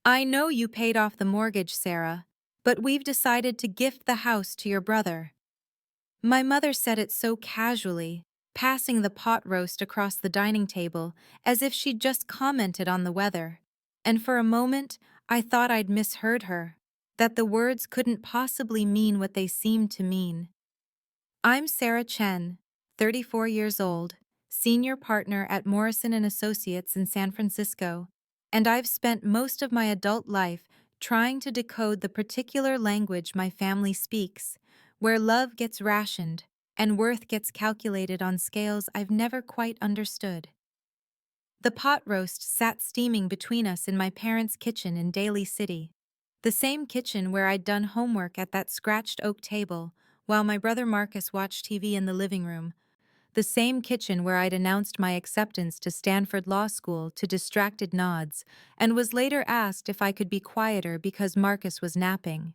I know you paid off the mortgage, Sarah, but we've decided to gift the house to your brother. My mother said it so casually, passing the pot roast across the dining table as if she'd just commented on the weather. And for a moment, I thought I'd misheard her, that the words couldn't possibly mean what they seemed to mean. I'm Sarah Chen, 34 years old, senior partner at Morrison and Associates in San Francisco, and I've spent most of my adult life trying to decode the particular language my family speaks, where love gets rationed and worth gets calculated on scales I've never quite understood. The pot roast sat steaming between us in my parents' kitchen in Daly City, the same kitchen where I'd done homework at that scratched oak table while my brother Marcus watched TV in the living room, the same kitchen where I'd announced my acceptance to Stanford Law School to distracted nods and was later asked if I could be quieter because Marcus was napping.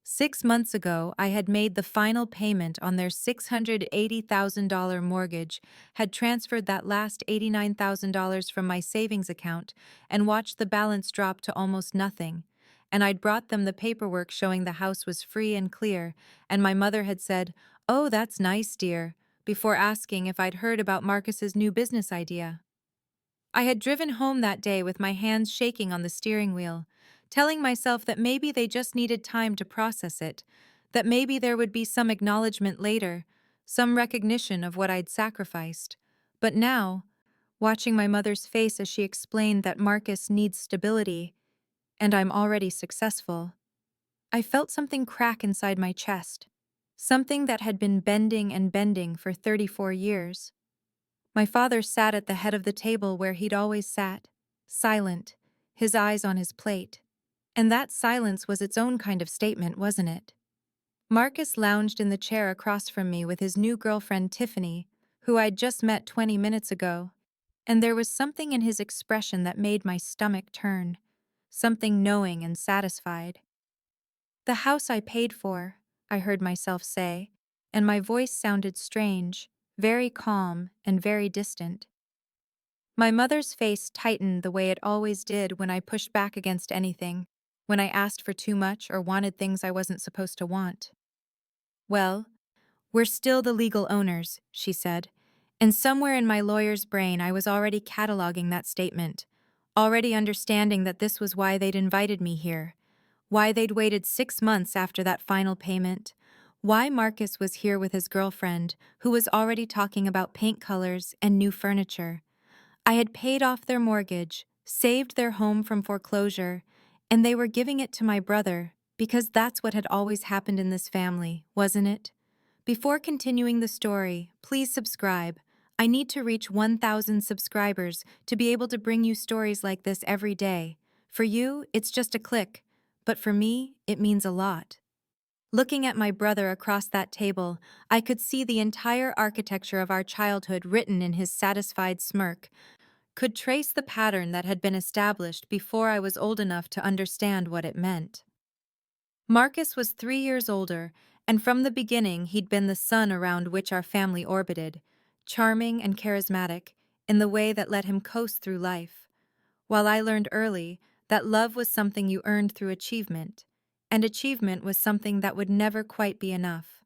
6 months ago, I had made the final payment on their $680,000 mortgage, had transferred that last $89,000 from my savings account, and watched the balance drop to almost nothing. And I'd brought them the paperwork showing the house was free and clear, and my mother had said, "Oh, that's nice, dear," before asking if I'd heard about Marcus's new business idea. I had driven home that day with my hands shaking on the steering wheel, telling myself that maybe they just needed time to process it, that maybe there would be some acknowledgement later, some recognition of what I'd sacrificed. But now, watching my mother's face as she explained that Marcus needs stability, and I'm already successful, I felt something crack inside my chest, something that had been bending and bending for 34 years. My father sat at the head of the table where he'd always sat, silent, his eyes on his plate. And that silence was its own kind of statement, wasn't it? Marcus lounged in the chair across from me with his new girlfriend Tiffany, who I'd just met 20 minutes ago, and there was something in his expression that made my stomach turn, something knowing and satisfied. "The house I paid for," I heard myself say, and my voice sounded strange, very calm and very distant. My mother's face tightened the way it always did when I pushed back against anything, when I asked for too much or wanted things I wasn't supposed to want. "Well, we're still the legal owners," she said, and somewhere in my lawyer's brain I was already cataloging that statement, already understanding that this was why they'd invited me here, why they'd waited 6 months after that final payment, why Marcus was here with his girlfriend, who was already talking about paint colors and new furniture. I had paid off their mortgage, saved their home from foreclosure, and they were giving it to my brother because that's what had always happened in this family, wasn't it? Before continuing the story, please subscribe. I need to reach 1,000 subscribers to be able to bring you stories like this every day. For you, it's just a click, but for me, it means a lot. Looking at my brother across that table, I could see the entire architecture of our childhood written in his satisfied smirk, could trace the pattern that had been established before I was old enough to understand what it meant. Marcus was 3 years older, and from the beginning he'd been the sun around which our family orbited, charming and charismatic, in the way that let him coast through life, while I learned early that love was something you earned through achievement, and achievement was something that would never quite be enough.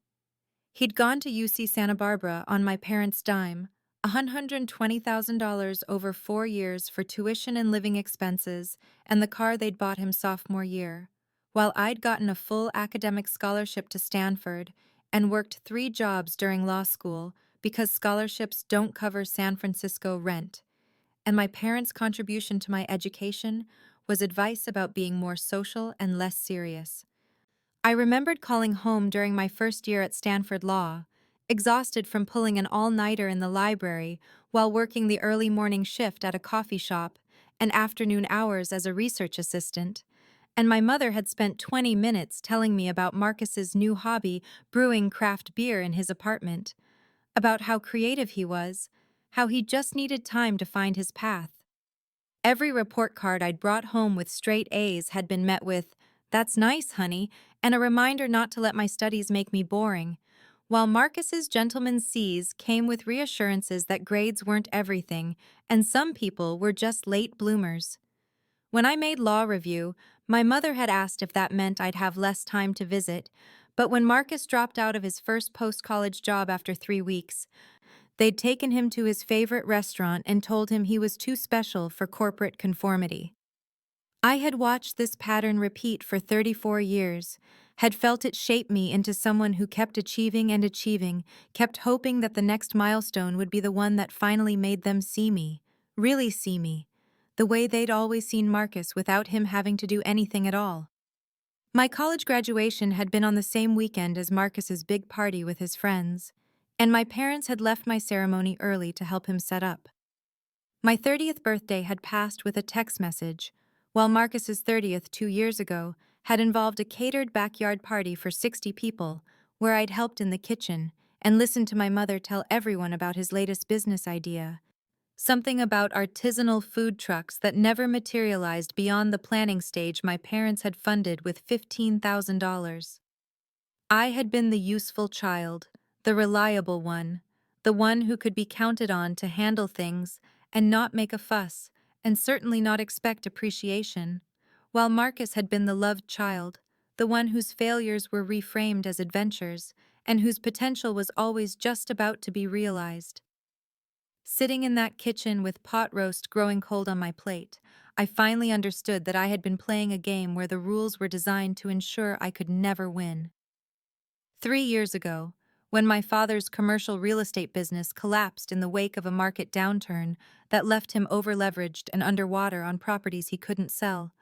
He'd gone to UC Santa Barbara on my parents' dime, $120,000 over 4 years for tuition and living expenses and the car they'd bought him sophomore year, while I'd gotten a full academic scholarship to Stanford and worked 3 jobs during law school because scholarships don't cover San Francisco rent, and my parents' contribution to my education was advice about being more social and less serious. I remembered calling home during my first year at Stanford Law, exhausted from pulling an all-nighter in the library while working the early morning shift at a coffee shop and afternoon hours as a research assistant, and my mother had spent 20 minutes telling me about Marcus's new hobby, brewing craft beer in his apartment, about how creative he was, how he just needed time to find his path. Every report card I'd brought home with straight A's had been met with, "That's nice, honey," and a reminder not to let my studies make me boring, while Marcus's gentleman's C's came with reassurances that grades weren't everything, and some people were just late bloomers. When I made law review, my mother had asked if that meant I'd have less time to visit, but when Marcus dropped out of his first post-college job after 3 weeks, they'd taken him to his favorite restaurant and told him he was too special for corporate conformity. I had watched this pattern repeat for 34 years, had felt it shape me into someone who kept achieving and achieving, kept hoping that the next milestone would be the one that finally made them see me, really see me, the way they'd always seen Marcus without him having to do anything at all. My college graduation had been on the same weekend as Marcus's big party with his friends, and my parents had left my ceremony early to help him set up. My 30th birthday had passed with a text message, while Marcus's 30th 2 years ago had involved a catered backyard party for 60 people, where I'd helped in the kitchen and listened to my mother tell everyone about his latest business idea. Something about artisanal food trucks that never materialized beyond the planning stage my parents had funded with $15,000. I had been the useful child, the reliable one, the one who could be counted on to handle things and not make a fuss, and certainly not expect appreciation, while Marcus had been the loved child, the one whose failures were reframed as adventures, and whose potential was always just about to be realized. Sitting in that kitchen with pot roast growing cold on my plate, I finally understood that I had been playing a game where the rules were designed to ensure I could never win. 3 years ago, when my father's commercial real estate business collapsed in the wake of a market downturn that left him overleveraged and underwater on properties he couldn't sell,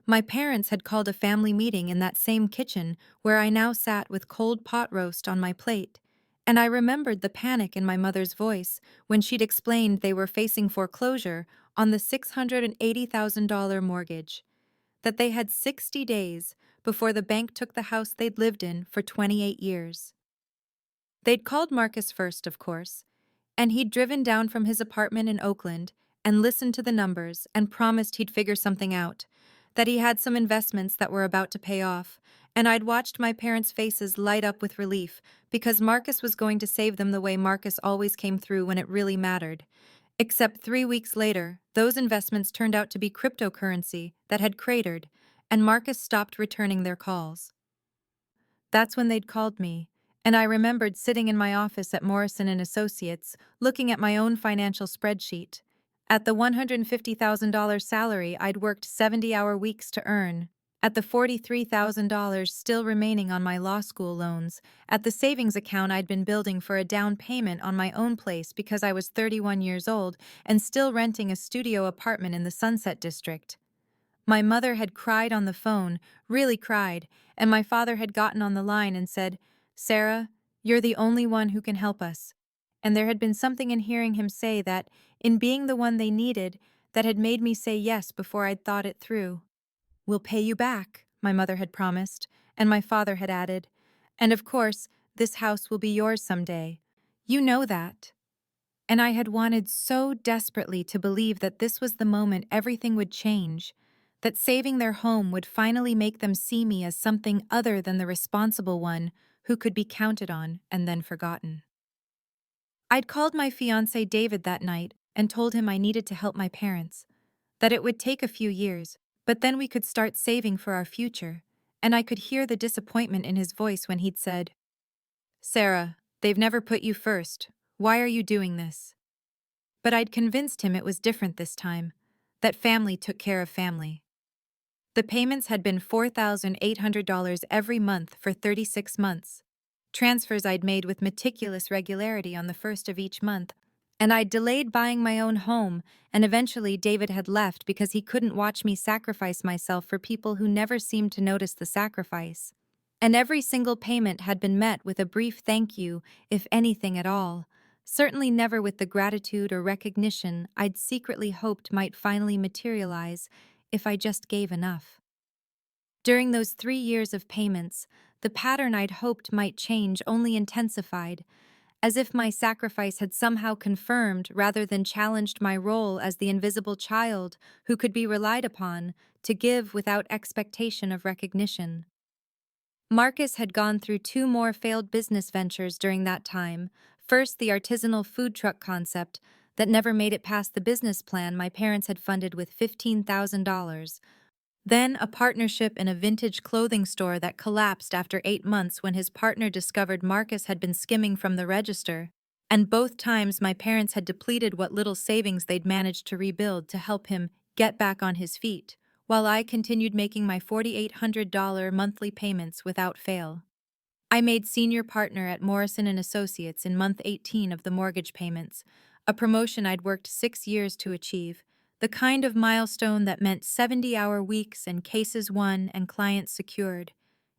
my parents had called a family meeting in that same kitchen where I now sat with cold pot roast on my plate, and I remembered the panic in my mother's voice when she'd explained they were facing foreclosure on the $680,000 mortgage, that they had 60 days before the bank took the house they'd lived in for 28 years. They'd called Marcus first, of course, and he'd driven down from his apartment in Oakland and listened to the numbers and promised he'd figure something out, that he had some investments that were about to pay off, and I'd watched my parents' faces light up with relief because Marcus was going to save them the way Marcus always came through when it really mattered. Except 3 weeks later, those investments turned out to be cryptocurrency that had cratered, and Marcus stopped returning their calls. That's when they'd called me, and I remembered sitting in my office at Morrison & Associates, looking at my own financial spreadsheet, at the $150,000 salary I'd worked 70-hour weeks to earn, at the $43,000 still remaining on my law school loans, at the savings account I'd been building for a down payment on my own place because I was 31 years old and still renting a studio apartment in the Sunset District. My mother had cried on the phone, really cried, and my father had gotten on the line and said, "Sarah, you're the only one who can help us." And there had been something in hearing him say that, in being the one they needed, that had made me say yes before I'd thought it through. "We'll pay you back," my mother had promised, and my father had added, "and of course, this house will be yours someday. You know that." And I had wanted so desperately to believe that this was the moment everything would change, that saving their home would finally make them see me as something other than the responsible one who could be counted on and then forgotten. I'd called my fiancé David that night and told him I needed to help my parents, that it would take a few years, but then we could start saving for our future, and I could hear the disappointment in his voice when he'd said, "Sarah, they've never put you first. Why are you doing this?" But I'd convinced him it was different this time, that family took care of family. The payments had been $4,800 every month for 36 months, transfers I'd made with meticulous regularity on the first of each month, and I'd delayed buying my own home, and eventually David had left because he couldn't watch me sacrifice myself for people who never seemed to notice the sacrifice. And every single payment had been met with a brief thank you, if anything at all, certainly never with the gratitude or recognition I'd secretly hoped might finally materialize if I just gave enough. During those 3 years of payments, the pattern I'd hoped might change only intensified, as if my sacrifice had somehow confirmed rather than challenged my role as the invisible child who could be relied upon to give without expectation of recognition. Marcus had gone through 2 more failed business ventures during that time, first the artisanal food truck concept that never made it past the business plan my parents had funded with $15,000. Then a partnership in a vintage clothing store that collapsed after 8 months when his partner discovered Marcus had been skimming from the register. And both times my parents had depleted what little savings they'd managed to rebuild to help him get back on his feet, while I continued making my $4,800 monthly payments without fail. I made senior partner at Morrison & Associates in month 18 of the mortgage payments, a promotion I'd worked 6 years to achieve, the kind of milestone that meant 70-hour weeks and cases won and clients secured.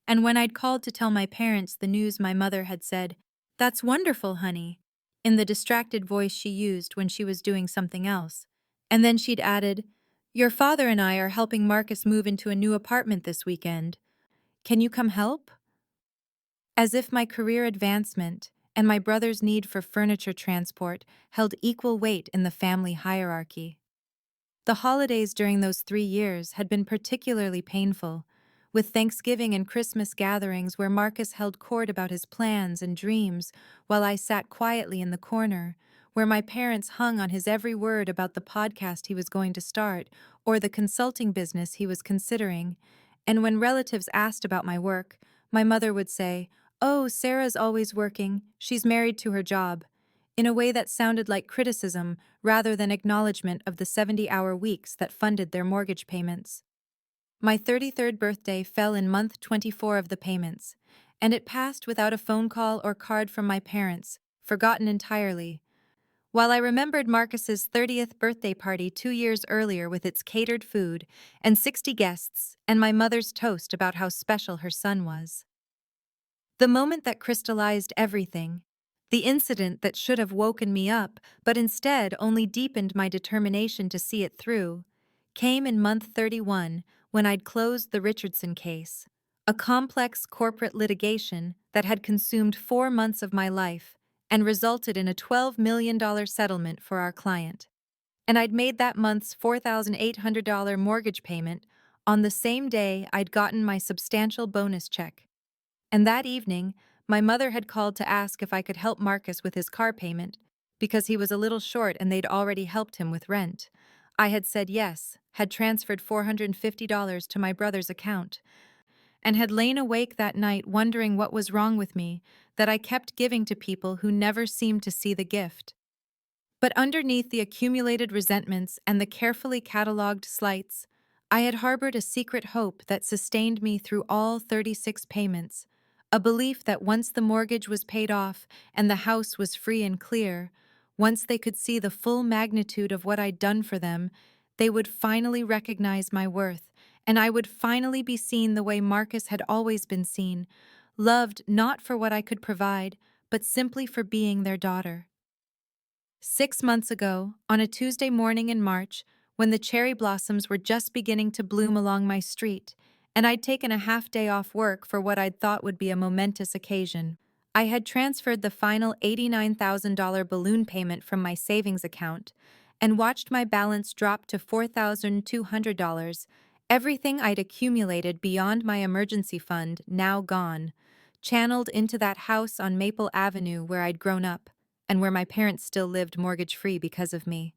And when I'd called to tell my parents the news, my mother had said, "That's wonderful, honey," in the distracted voice she used when she was doing something else. And then she'd added, "Your father and I are helping Marcus move into a new apartment this weekend. Can you come help?" As if my career advancement and my brother's need for furniture transport held equal weight in the family hierarchy. The holidays during those 3 years had been particularly painful, with Thanksgiving and Christmas gatherings where Marcus held court about his plans and dreams while I sat quietly in the corner, where my parents hung on his every word about the podcast he was going to start or the consulting business he was considering. And when relatives asked about my work, my mother would say, "Oh, Sarah's always working, she's married to her job," in a way that sounded like criticism rather than acknowledgement of the 70-hour weeks that funded their mortgage payments. My 33rd birthday fell in month 24 of the payments, and it passed without a phone call or card from my parents, forgotten entirely. While I remembered Marcus's 30th birthday party 2 years earlier with its catered food and 60 guests and my mother's toast about how special her son was. The moment that crystallized everything, the incident that should have woken me up but instead only deepened my determination to see it through, came in month 31 when I'd closed the Richardson case, a complex corporate litigation that had consumed 4 months of my life and resulted in a $12 million settlement for our client. And I'd made that month's $4,800 mortgage payment on the same day I'd gotten my substantial bonus check. And that evening, my mother had called to ask if I could help Marcus with his car payment, because he was a little short and they'd already helped him with rent. I had said yes, had transferred $450 to my brother's account, and had lain awake that night wondering what was wrong with me, that I kept giving to people who never seemed to see the gift. But underneath the accumulated resentments and the carefully catalogued slights, I had harbored a secret hope that sustained me through all 36 payments, a belief that once the mortgage was paid off and the house was free and clear, once they could see the full magnitude of what I'd done for them, they would finally recognize my worth, and I would finally be seen the way Marcus had always been seen, loved not for what I could provide, but simply for being their daughter. 6 months ago, on a Tuesday morning in March, when the cherry blossoms were just beginning to bloom along my street, and I'd taken a half-day off work for what I'd thought would be a momentous occasion, I had transferred the final $89,000 balloon payment from my savings account and watched my balance drop to $4,200, everything I'd accumulated beyond my emergency fund now gone, channeled into that house on Maple Avenue where I'd grown up, and where my parents still lived mortgage-free because of me.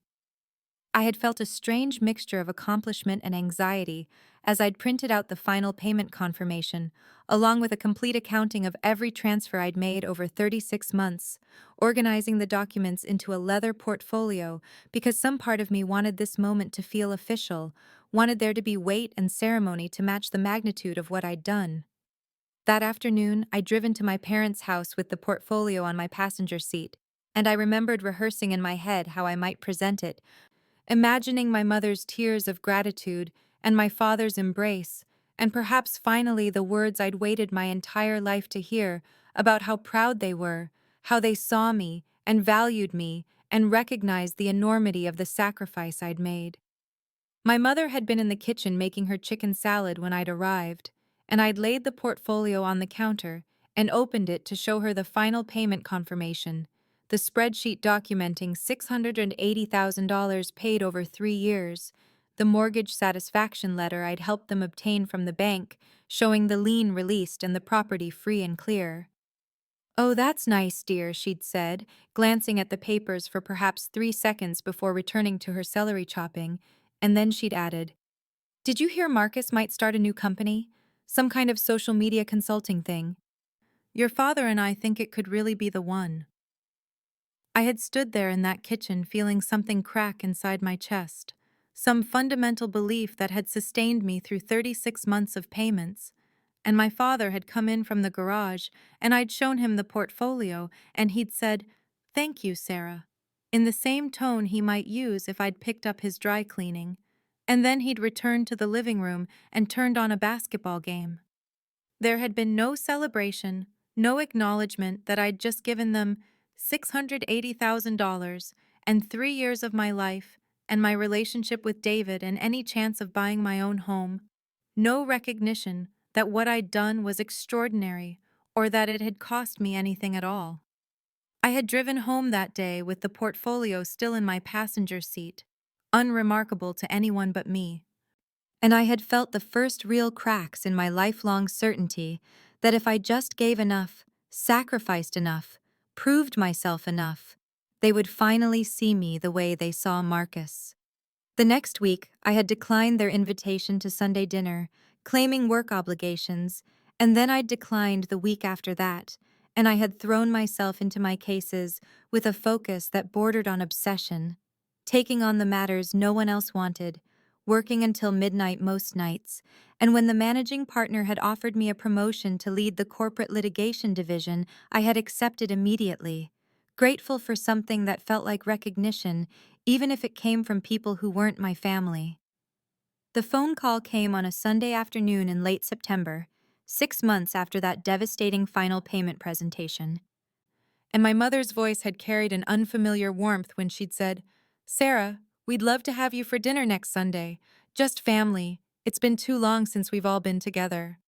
I had felt a strange mixture of accomplishment and anxiety as I'd printed out the final payment confirmation, along with a complete accounting of every transfer I'd made over 36 months, organizing the documents into a leather portfolio because some part of me wanted this moment to feel official, wanted there to be weight and ceremony to match the magnitude of what I'd done. That afternoon, I'd driven to my parents' house with the portfolio on my passenger seat, and I remembered rehearsing in my head how I might present it, imagining my mother's tears of gratitude and my father's embrace, and perhaps finally the words I'd waited my entire life to hear about how proud they were, how they saw me and valued me and recognized the enormity of the sacrifice I'd made. My mother had been in the kitchen making her chicken salad when I'd arrived, and I'd laid the portfolio on the counter and opened it to show her the final payment confirmation, the spreadsheet documenting $680,000 paid over 3 years, the mortgage satisfaction letter I'd helped them obtain from the bank showing the lien released and the property free and clear. "Oh, that's nice, dear," she'd said, glancing at the papers for perhaps 3 seconds before returning to her celery chopping, and then she'd added, "Did you hear Marcus might start a new company? Some kind of social media consulting thing. Your father and I think it could really be the one." I had stood there in that kitchen feeling something crack inside my chest, some fundamental belief that had sustained me through 36 months of payments. And my father had come in from the garage, and I'd shown him the portfolio, and he'd said, "Thank you, Sarah," in the same tone he might use if I'd picked up his dry cleaning. And then he'd returned to the living room and turned on a basketball game. There had been no celebration, no acknowledgement that I'd just given them $680,000 and 3 years of my life and my relationship with David and any chance of buying my own home. No recognition that what I'd done was extraordinary or that it had cost me anything at all. I had driven home that day with the portfolio still in my passenger seat, unremarkable to anyone but me. And I had felt the first real cracks in my lifelong certainty that if I just gave enough, sacrificed enough, proved myself enough, they would finally see me the way they saw Marcus. The next week, I had declined their invitation to Sunday dinner, claiming work obligations, and then I'd declined the week after that, and I had thrown myself into my cases with a focus that bordered on obsession, taking on the matters no one else wanted, working until midnight most nights, and when the managing partner had offered me a promotion to lead the corporate litigation division, I had accepted immediately, grateful for something that felt like recognition, even if it came from people who weren't my family. The phone call came on a Sunday afternoon in late September, 6 months after that devastating final payment presentation. And my mother's voice had carried an unfamiliar warmth when she'd said, "Sarah, we'd love to have you for dinner next Sunday. Just family. It's been too long since we've all been together."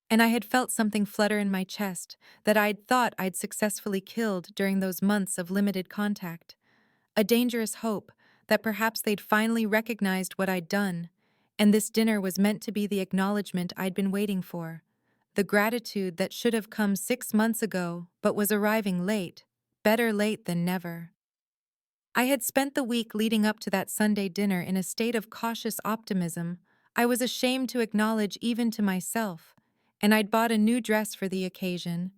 And I had felt something flutter in my chest that I'd thought I'd successfully killed during those months of limited contact. A dangerous hope that perhaps they'd finally recognized what I'd done, and this dinner was meant to be the acknowledgement I'd been waiting for, the gratitude that should have come 6 months ago but was arriving late, better late than never. I had spent the week leading up to that Sunday dinner in a state of cautious optimism I was ashamed to acknowledge even to myself, and I'd bought a new dress for the occasion,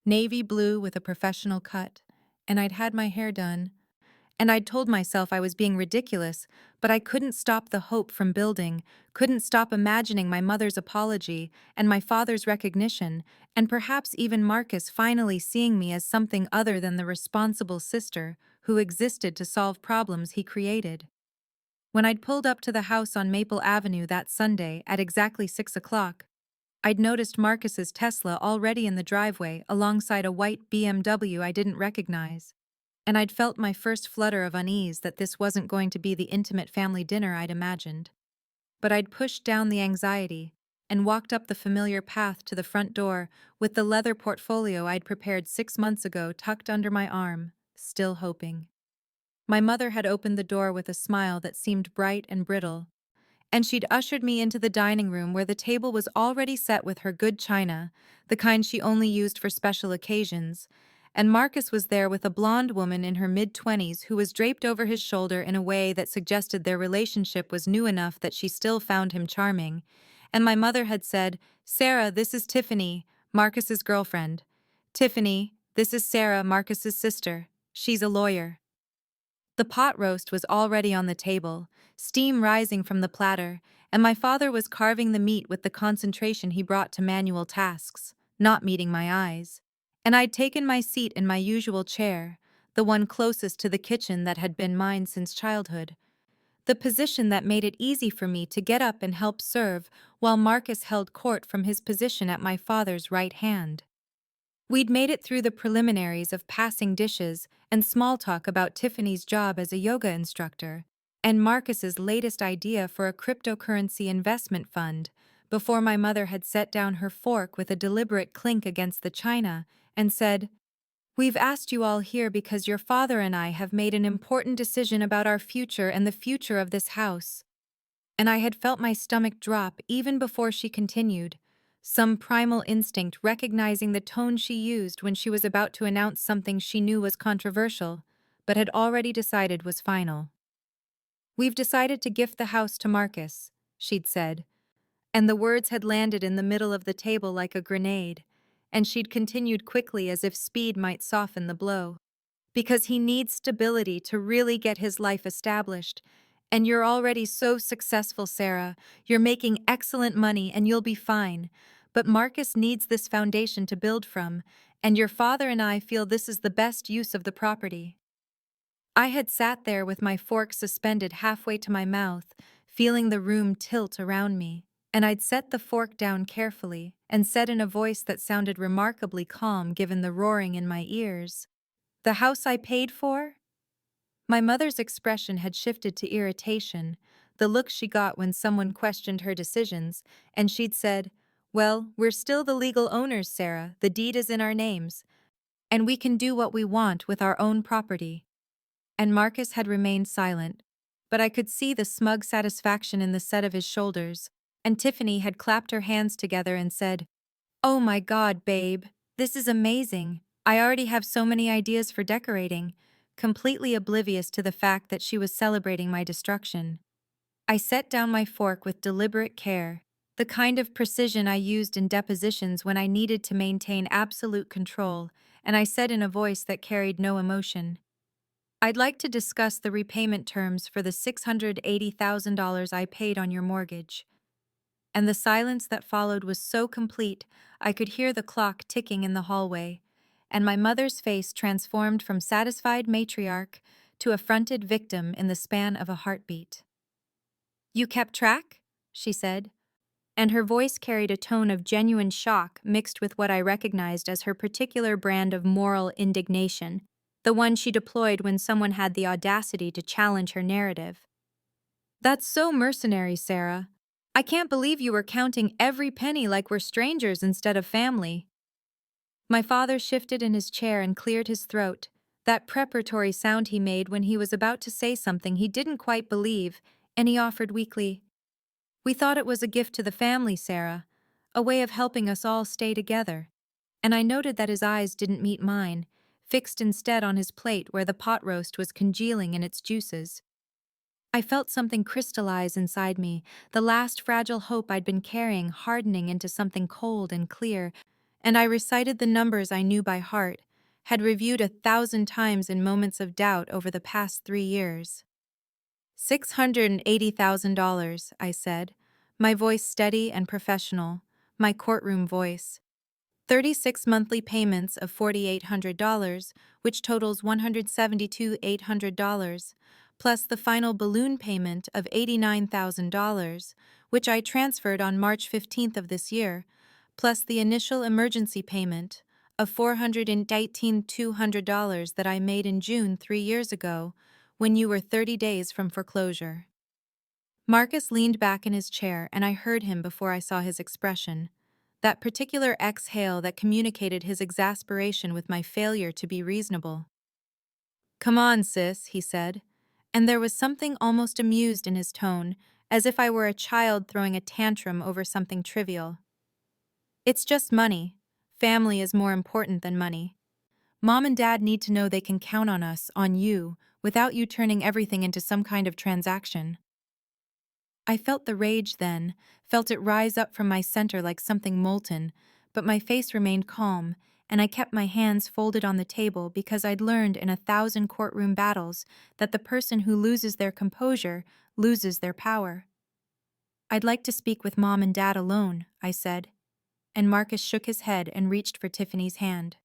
navy blue with a professional cut, and I'd had my hair done, and I'd told myself I was being ridiculous, but I couldn't stop the hope from building, couldn't stop imagining my mother's apology and my father's recognition, and perhaps even Marcus finally seeing me as something other than the responsible sister who existed to solve problems he created. When I'd pulled up to the house on Maple Avenue that Sunday at exactly 6 o'clock, I'd noticed Marcus's Tesla already in the driveway alongside a white BMW I didn't recognize, and I'd felt my first flutter of unease that this wasn't going to be the intimate family dinner I'd imagined. But I'd pushed down the anxiety and walked up the familiar path to the front door with the leather portfolio I'd prepared 6 months ago tucked under my arm, still hoping. My mother had opened the door with a smile that seemed bright and brittle, and she'd ushered me into the dining room where the table was already set with her good china, the kind she only used for special occasions, and Marcus was there with a blonde woman in her mid-20s who was draped over his shoulder in a way that suggested their relationship was new enough that she still found him charming. And my mother had said, "Sarah, this is Tiffany, Marcus's girlfriend. Tiffany, this is Sarah, Marcus's sister. She's a lawyer." The pot roast was already on the table, steam rising from the platter, and my father was carving the meat with the concentration he brought to manual tasks, not meeting my eyes. And I'd taken my seat in my usual chair, the one closest to the kitchen that had been mine since childhood, the position that made it easy for me to get up and help serve while Marcus held court from his position at my father's right hand. We'd made it through the preliminaries of passing dishes and small talk about Tiffany's job as a yoga instructor and Marcus's latest idea for a cryptocurrency investment fund before my mother had set down her fork with a deliberate clink against the china and said, "We've asked you all here because your father and I have made an important decision about our future and the future of this house." And I had felt my stomach drop even before she continued, some primal instinct recognizing the tone she used when she was about to announce something she knew was controversial, but had already decided was final. "We've decided to gift the house to Marcus," she'd said, and the words had landed in the middle of the table like a grenade, and she'd continued quickly as if speed might soften the blow. "Because he needs stability to really get his life established. And you're already so successful, Sarah. You're making excellent money and you'll be fine. But Marcus needs this foundation to build from, and your father and I feel this is the best use of the property." I had sat there with my fork suspended halfway to my mouth, feeling the room tilt around me, and I'd set the fork down carefully and said in a voice that sounded remarkably calm given the roaring in my ears, "The house I paid for?" My mother's expression had shifted to irritation, the look she got when someone questioned her decisions, and she'd said, "Well, we're still the legal owners, Sarah, the deed is in our names, and we can do what we want with our own property." And Marcus had remained silent, but I could see the smug satisfaction in the set of his shoulders, and Tiffany had clapped her hands together and said, "Oh my God, babe, this is amazing. I already have so many ideas for decorating," completely oblivious to the fact that she was celebrating my destruction. I set down my fork with deliberate care, the kind of precision I used in depositions when I needed to maintain absolute control, and I said in a voice that carried no emotion, "I'd like to discuss the repayment terms for the $680,000 I paid on your mortgage." And the silence that followed was so complete I could hear the clock ticking in the hallway, and my mother's face transformed from satisfied matriarch to affronted victim in the span of a heartbeat. "You kept track?" she said, and her voice carried a tone of genuine shock mixed with what I recognized as her particular brand of moral indignation, the one she deployed when someone had the audacity to challenge her narrative. "That's so mercenary, Sarah. I can't believe you were counting every penny like we're strangers instead of family." My father shifted in his chair and cleared his throat, that preparatory sound he made when he was about to say something he didn't quite believe, and he offered weakly, "We thought it was a gift to the family, Sarah, a way of helping us all stay together." And I noted that his eyes didn't meet mine, fixed instead on his plate where the pot roast was congealing in its juices. I felt something crystallize inside me, the last fragile hope I'd been carrying hardening into something cold and clear, and I recited the numbers I knew by heart, had reviewed 1,000 times in moments of doubt over the past 3 years. $680,000, I said, my voice steady and professional, my courtroom voice. 36 monthly payments of $4,800, which totals $172,800, plus the final balloon payment of $89,000, which I transferred on March 15th of this year, plus the initial emergency payment of $418,200 that I made in June 3 years ago, when you were 30 days from foreclosure. Marcus leaned back in his chair, and I heard him before I saw his expression. That particular exhale that communicated his exasperation with my failure to be reasonable. "Come on, sis," he said, and there was something almost amused in his tone, as if I were a child throwing a tantrum over something trivial. "It's just money. Family is more important than money. Mom and Dad need to know they can count on us, on you, without you turning everything into some kind of transaction." I felt the rage then, felt it rise up from my center like something molten, but my face remained calm, and I kept my hands folded on the table because I'd learned in 1,000 courtroom battles that the person who loses their composure loses their power. "I'd like to speak with Mom and Dad alone," I said, and Marcus shook his head and reached for Tiffany's hand.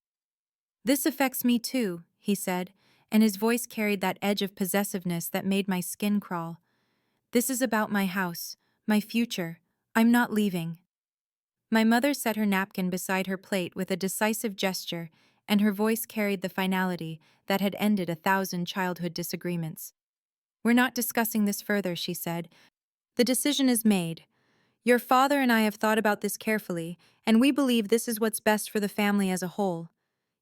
"This affects me too," he said, and his voice carried that edge of possessiveness that made my skin crawl. "This is about my house, my future. I'm not leaving." My mother set her napkin beside her plate with a decisive gesture, and her voice carried the finality that had ended 1,000 childhood disagreements. "We're not discussing this further," she said. "The decision is made. Your father and I have thought about this carefully, and we believe this is what's best for the family as a whole.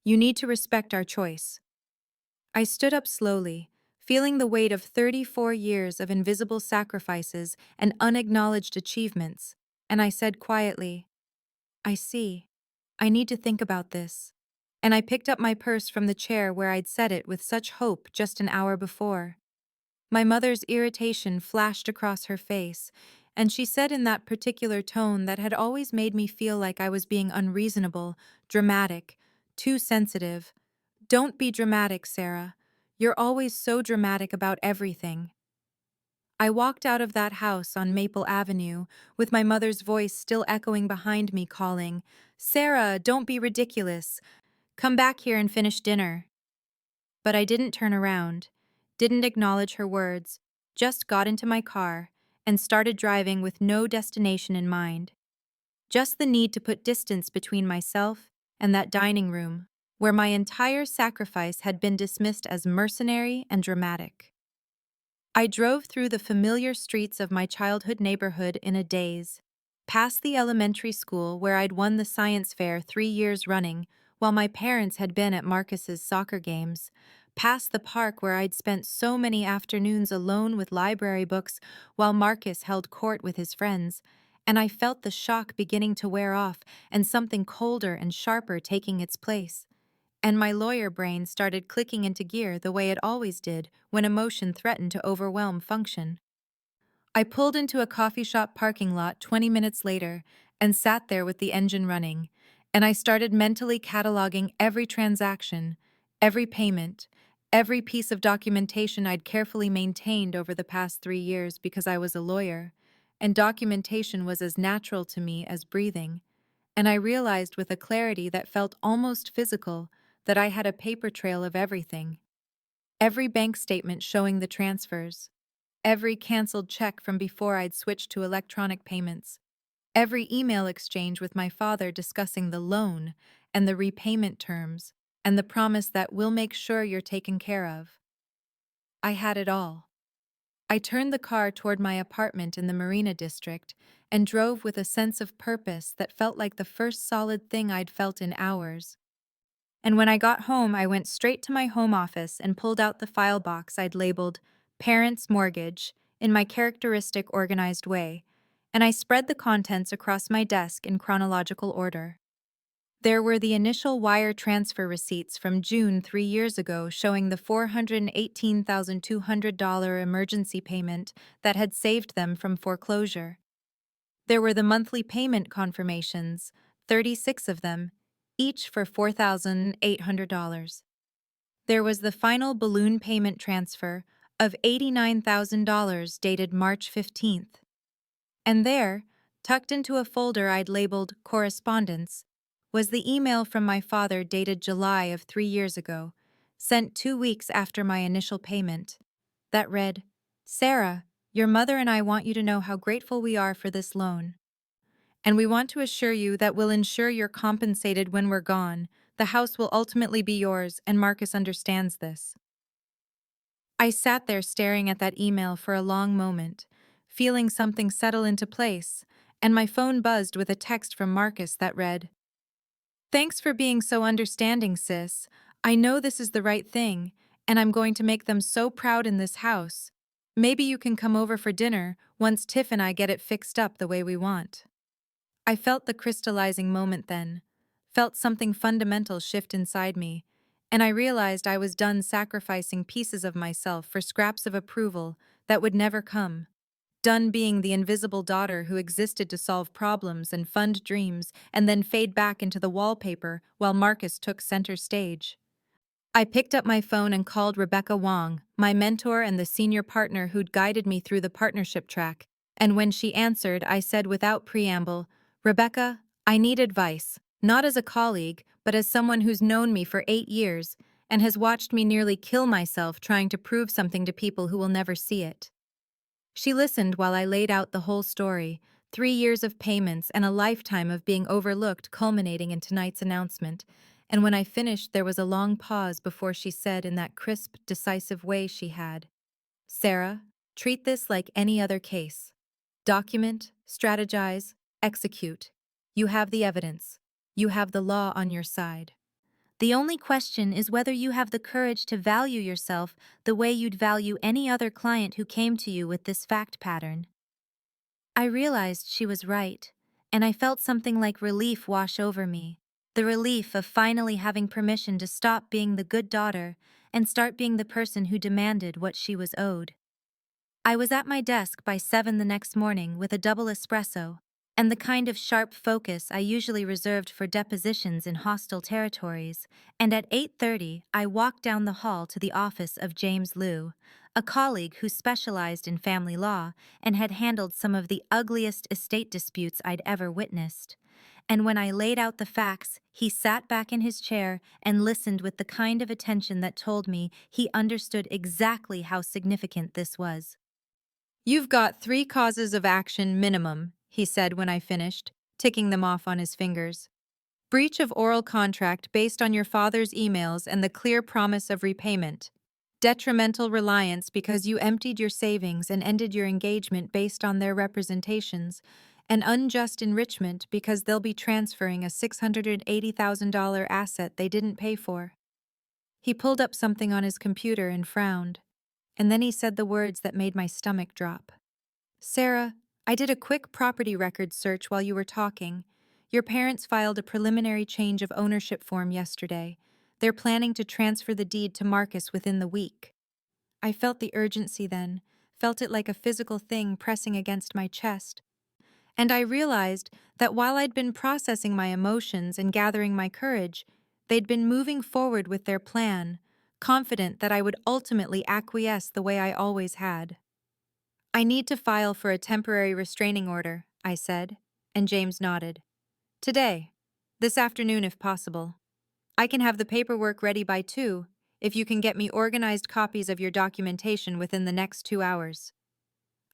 You need to respect our choice." I stood up slowly, feeling the weight of 34 years of invisible sacrifices and unacknowledged achievements, and I said quietly, I see. I need to think about this. And I picked up my purse from the chair where I'd set it with such hope just an hour before. My mother's irritation flashed across her face, and she said in that particular tone that had always made me feel like I was being unreasonable, dramatic, too sensitive. "Don't be dramatic, Sarah. You're always so dramatic about everything." I walked out of that house on Maple Avenue, with my mother's voice still echoing behind me calling, "Sarah, don't be ridiculous. Come back here and finish dinner." But I didn't turn around, didn't acknowledge her words, just got into my car and started driving with no destination in mind. Just the need to put distance between myself and that dining room, where my entire sacrifice had been dismissed as mercenary and dramatic. I drove through the familiar streets of my childhood neighborhood in a daze, past the elementary school where I'd won the science fair 3 years running, while my parents had been at Marcus's soccer games, past the park where I'd spent so many afternoons alone with library books while Marcus held court with his friends, and I felt the shock beginning to wear off and something colder and sharper taking its place. And my lawyer brain started clicking into gear the way it always did when emotion threatened to overwhelm function. I pulled into a coffee shop parking lot 20 minutes later and sat there with the engine running, and I started mentally cataloging every transaction, every payment, every piece of documentation I'd carefully maintained over the past 3 years because I was a lawyer, and documentation was as natural to me as breathing. And I realized with a clarity that felt almost physical that I had a paper trail of everything. Every bank statement showing the transfers, every canceled check from before I'd switched to electronic payments, every email exchange with my father discussing the loan and the repayment terms, and the promise that we'll make sure you're taken care of. I had it all. I turned the car toward my apartment in the Marina District and drove with a sense of purpose that felt like the first solid thing I'd felt in hours. And when I got home, I went straight to my home office and pulled out the file box I'd labeled Parents' Mortgage in my characteristic organized way, and I spread the contents across my desk in chronological order. There were the initial wire transfer receipts from June 3 years ago showing the $418,200 emergency payment that had saved them from foreclosure. There were the monthly payment confirmations, 36 of them, each for $4,800. There was the final balloon payment transfer of $89,000 dated March 15th. And there, tucked into a folder I'd labeled Correspondence, was the email from my father dated July of 3 years ago, sent 2 weeks after my initial payment, that read, "Sarah, your mother and I want you to know how grateful we are for this loan. And we want to assure you that we'll ensure you're compensated when we're gone. The house will ultimately be yours, and Marcus understands this." I sat there staring at that email for a long moment, feeling something settle into place, and my phone buzzed with a text from Marcus that read, "Thanks for being so understanding, sis. I know this is the right thing, and I'm going to make them so proud in this house. Maybe you can come over for dinner once Tiff and I get it fixed up the way we want." I felt the crystallizing moment then, felt something fundamental shift inside me, and I realized I was done sacrificing pieces of myself for scraps of approval that would never come. Done being the invisible daughter who existed to solve problems and fund dreams and then fade back into the wallpaper while Marcus took center stage. I picked up my phone and called Rebecca Wong, my mentor and the senior partner who'd guided me through the partnership track, and when she answered, I said without preamble, "Rebecca, I need advice, not as a colleague, but as someone who's known me for 8 years and has watched me nearly kill myself trying to prove something to people who will never see it." She listened while I laid out the whole story, 3 years of payments and a lifetime of being overlooked culminating in tonight's announcement, and when I finished there was a long pause before she said in that crisp, decisive way she had, "Sarah, treat this like any other case. Document, strategize, execute. You have the evidence. You have the law on your side. The only question is whether you have the courage to value yourself the way you'd value any other client who came to you with this fact pattern." I realized she was right, and I felt something like relief wash over me. The relief of finally having permission to stop being the good daughter and start being the person who demanded what she was owed. I was at my desk by 7 the next morning with a double espresso, and the kind of sharp focus I usually reserved for depositions in hostile territories, and at 8:30 I walked down the hall to the office of James Liu, a colleague who specialized in family law and had handled some of the ugliest estate disputes I'd ever witnessed. And when I laid out the facts, he sat back in his chair and listened with the kind of attention that told me he understood exactly how significant this was. "You've got 3 causes of action minimum," he said when I finished, ticking them off on his fingers. "Breach of oral contract based on your father's emails and the clear promise of repayment. Detrimental reliance because you emptied your savings and ended your engagement based on their representations. And unjust enrichment because they'll be transferring a $680,000 asset they didn't pay for." He pulled up something on his computer and frowned. And then he said the words that made my stomach drop. "Sarah, I did a quick property records search while you were talking. Your parents filed a preliminary change of ownership form yesterday. They're planning to transfer the deed to Marcus within the week." I felt the urgency then, felt it like a physical thing pressing against my chest. And I realized that while I'd been processing my emotions and gathering my courage, they'd been moving forward with their plan, confident that I would ultimately acquiesce the way I always had. "I need to file for a temporary restraining order," I said, and James nodded. "Today. This afternoon if possible. I can have the paperwork ready by 2, if you can get me organized copies of your documentation within the next 2 hours."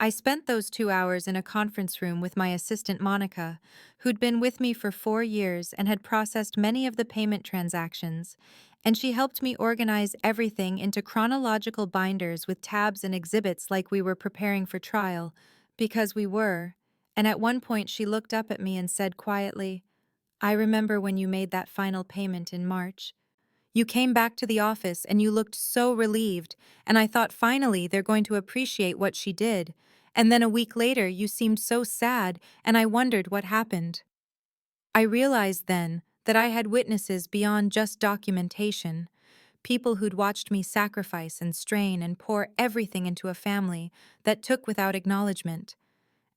I spent those 2 hours in a conference room with my assistant Monica, who'd been with me for 4 years and had processed many of the payment transactions, and she helped me organize everything into chronological binders with tabs and exhibits like we were preparing for trial, because we were, and at one point she looked up at me and said quietly, "I remember when you made that final payment in March. You came back to the office and you looked so relieved, and I thought finally they're going to appreciate what she did. And then a week later you seemed so sad, and I wondered what happened." I realized then that I had witnesses beyond just documentation, people who'd watched me sacrifice and strain and pour everything into a family that took without acknowledgement.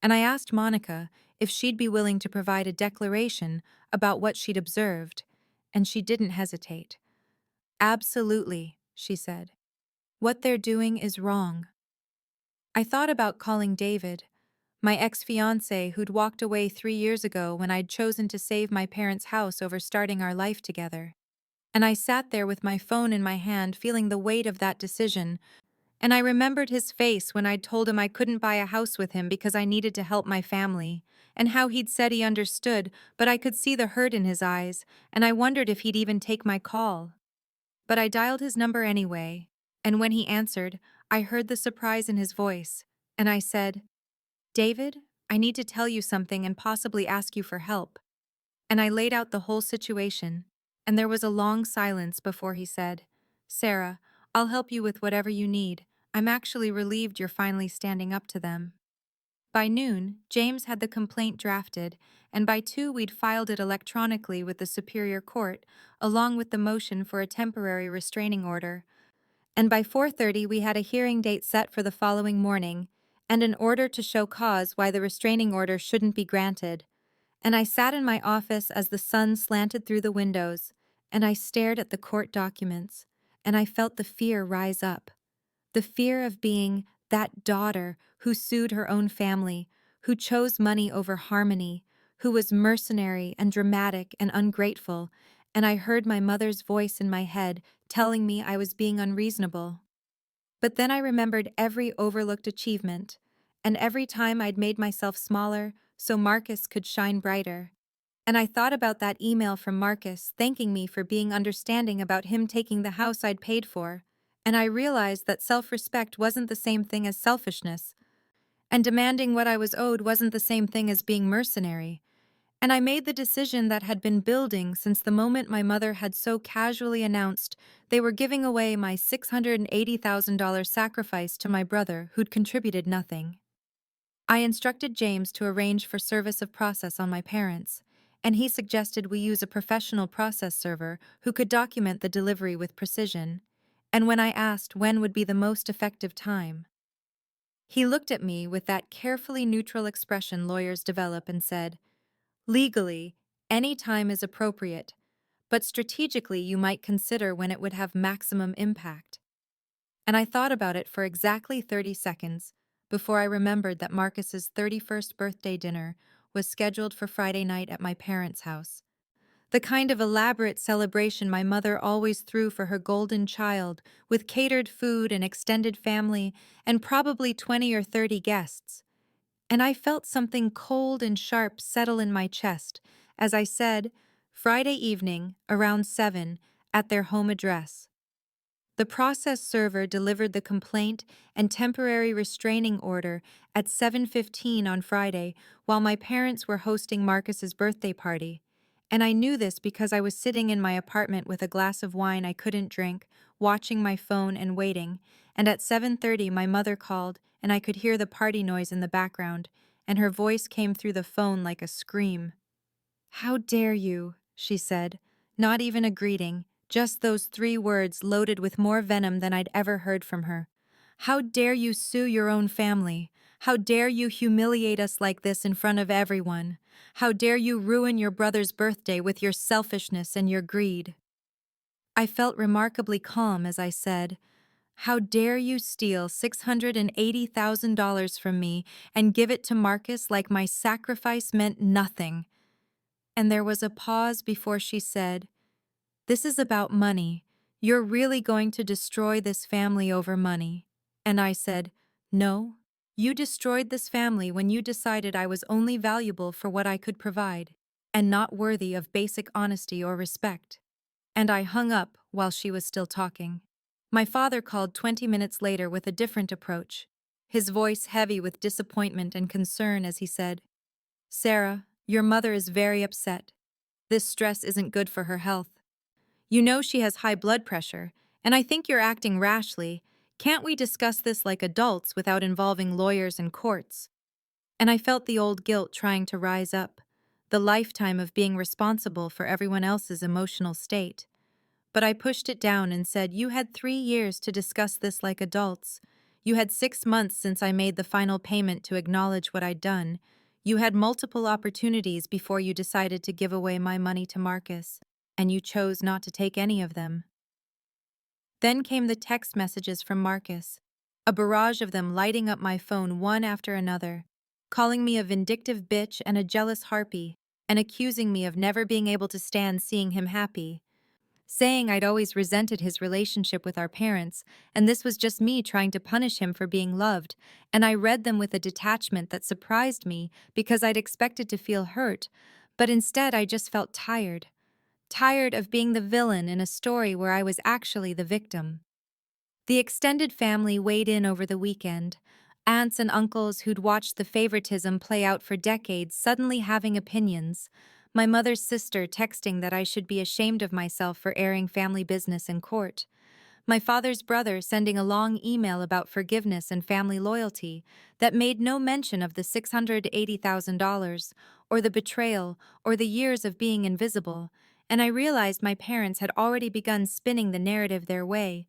And I asked Monica if she'd be willing to provide a declaration about what she'd observed, and she didn't hesitate. "Absolutely," she said. "What they're doing is wrong." I thought about calling David, my ex-fiancé who'd walked away 3 years ago when I'd chosen to save my parents' house over starting our life together. And I sat there with my phone in my hand feeling the weight of that decision, and I remembered his face when I'd told him I couldn't buy a house with him because I needed to help my family, and how he'd said he understood, but I could see the hurt in his eyes, and I wondered if he'd even take my call. But I dialed his number anyway, and when he answered, I heard the surprise in his voice, and I said, "David, I need to tell you something and possibly ask you for help." And I laid out the whole situation, and there was a long silence before he said, "Sarah, I'll help you with whatever you need. I'm actually relieved you're finally standing up to them." By noon, James had the complaint drafted, and by 2 we'd filed it electronically with the Superior Court, along with the motion for a temporary restraining order. And by 4:30 we had a hearing date set for the following morning, and an order to show cause why the restraining order shouldn't be granted. And I sat in my office as the sun slanted through the windows, and I stared at the court documents, and I felt the fear rise up. The fear of being that daughter who sued her own family, who chose money over harmony, who was mercenary and dramatic and ungrateful, and I heard my mother's voice in my head telling me I was being unreasonable. But then I remembered every overlooked achievement, and every time I'd made myself smaller so Marcus could shine brighter. And I thought about that email from Marcus thanking me for being understanding about him taking the house I'd paid for, and I realized that self-respect wasn't the same thing as selfishness, and demanding what I was owed wasn't the same thing as being mercenary. And I made the decision that had been building since the moment my mother had so casually announced they were giving away my $680,000 sacrifice to my brother who'd contributed nothing. I instructed James to arrange for service of process on my parents, and he suggested we use a professional process server who could document the delivery with precision. And when I asked when would be the most effective time, he looked at me with that carefully neutral expression lawyers develop and said, "Legally, any time is appropriate, but strategically you might consider when it would have maximum impact." And I thought about it for exactly 30 seconds before I remembered that Marcus's 31st birthday dinner was scheduled for Friday night at my parents' house. The kind of elaborate celebration my mother always threw for her golden child, with catered food and extended family and probably 20 or 30 guests. And I felt something cold and sharp settle in my chest as I said, Friday evening, around 7, at their home address. The process server delivered the complaint and temporary restraining order at 7:15 on Friday while my parents were hosting Marcus's birthday party. And I knew this because I was sitting in my apartment with a glass of wine I couldn't drink, watching my phone and waiting, and at 7:30 my mother called and I could hear the party noise in the background, and her voice came through the phone like a scream. "How dare you?" she said. Not even a greeting, just those 3 words loaded with more venom than I'd ever heard from her. "How dare you sue your own family? How dare you humiliate us like this in front of everyone? How dare you ruin your brother's birthday with your selfishness and your greed?" I felt remarkably calm as I said, "How dare you steal $680,000 from me and give it to Marcus like my sacrifice meant nothing?" And there was a pause before she said, "This is about money. You're really going to destroy this family over money." And I said, "No, you destroyed this family when you decided I was only valuable for what I could provide, and not worthy of basic honesty or respect." And I hung up while she was still talking. My father called 20 minutes later with a different approach, his voice heavy with disappointment and concern as he said, "Sarah, your mother is very upset. This stress isn't good for her health. You know she has high blood pressure, and I think you're acting rashly. Can't we discuss this like adults without involving lawyers and courts?" And I felt the old guilt trying to rise up, the lifetime of being responsible for everyone else's emotional state. But I pushed it down and said, "You had 3 years to discuss this like adults. You had 6 months since I made the final payment to acknowledge what I'd done. You had multiple opportunities before you decided to give away my money to Marcus, and you chose not to take any of them." Then came the text messages from Marcus, a barrage of them lighting up my phone one after another, calling me a vindictive bitch and a jealous harpy, and accusing me of never being able to stand seeing him happy, saying I'd always resented his relationship with our parents, and this was just me trying to punish him for being loved, and I read them with a detachment that surprised me because I'd expected to feel hurt, but instead I just felt tired. Tired of being the villain in a story where I was actually the victim. The extended family weighed in over the weekend, aunts and uncles who'd watched the favoritism play out for decades suddenly having opinions, my mother's sister texting that I should be ashamed of myself for airing family business in court, my father's brother sending a long email about forgiveness and family loyalty that made no mention of the $680,000, or the betrayal, or the years of being invisible, and I realized my parents had already begun spinning the narrative their way,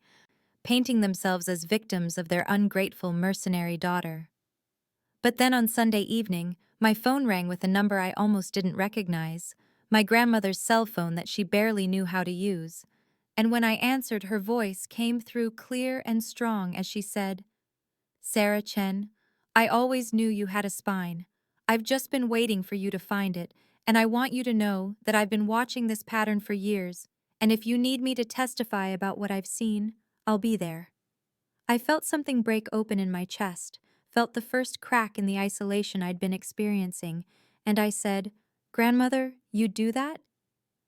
painting themselves as victims of their ungrateful mercenary daughter. But then on Sunday evening, my phone rang with a number I almost didn't recognize, my grandmother's cell phone that she barely knew how to use. And when I answered, her voice came through clear and strong as she said, "Sarah Chen, I always knew you had a spine. I've just been waiting for you to find it, and I want you to know that I've been watching this pattern for years, and if you need me to testify about what I've seen, I'll be there." I felt something break open in my chest, felt the first crack in the isolation I'd been experiencing, and I said, "Grandmother, you'd do that?"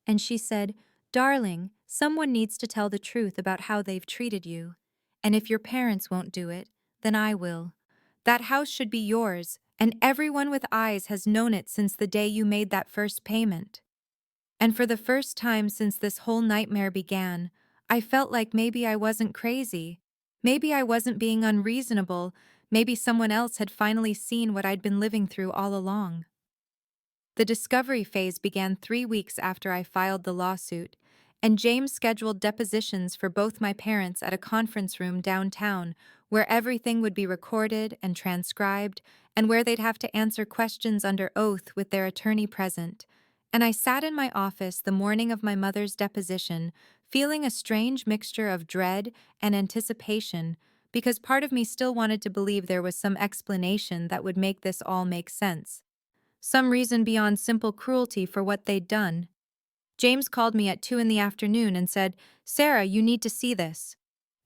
And she said, "Darling, someone needs to tell the truth about how they've treated you. And if your parents won't do it, then I will. That house should be yours, and everyone with eyes has known it since the day you made that first payment." And for the first time since this whole nightmare began, I felt like maybe I wasn't crazy. Maybe I wasn't being unreasonable. Maybe someone else had finally seen what I'd been living through all along. The discovery phase began 3 weeks after I filed the lawsuit, and James scheduled depositions for both my parents at a conference room downtown where everything would be recorded and transcribed, and where they'd have to answer questions under oath with their attorney present. And I sat in my office the morning of my mother's deposition, feeling a strange mixture of dread and anticipation, because part of me still wanted to believe there was some explanation that would make this all make sense. Some reason beyond simple cruelty for what they'd done. James called me at 2 in the afternoon and said, "Sarah, you need to see this."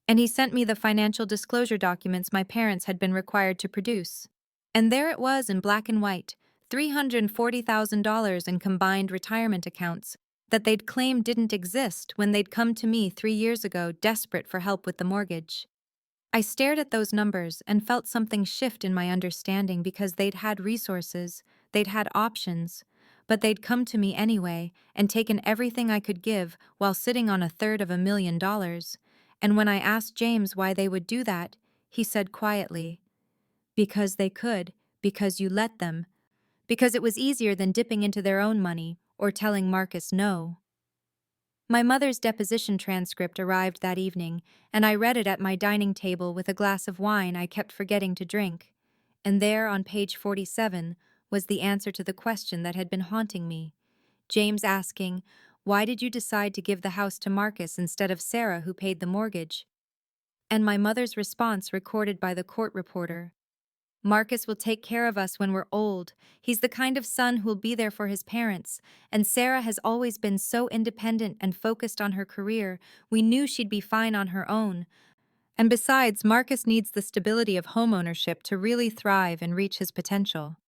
And he sent me the financial disclosure documents my parents had been required to produce. And there it was in black and white, $340,000 in combined retirement accounts that they'd claimed didn't exist when they'd come to me 3 years ago desperate for help with the mortgage. I stared at those numbers and felt something shift in my understanding because they'd had resources, they'd had options, but they'd come to me anyway and taken everything I could give while sitting on $333,000. And when I asked James why they would do that, he said quietly, "Because they could, because you let them, because it was easier than dipping into their own money or telling Marcus no." My mother's deposition transcript arrived that evening, and I read it at my dining table with a glass of wine I kept forgetting to drink. And there, on page 47, was the answer to the question that had been haunting me. James asking, "Why did you decide to give the house to Marcus instead of Sarah, who paid the mortgage?" And my mother's response recorded by the court reporter. "Marcus will take care of us when we're old. He's the kind of son who'll be there for his parents. And Sarah has always been so independent and focused on her career, we knew she'd be fine on her own. And besides, Marcus needs the stability of homeownership to really thrive and reach his potential."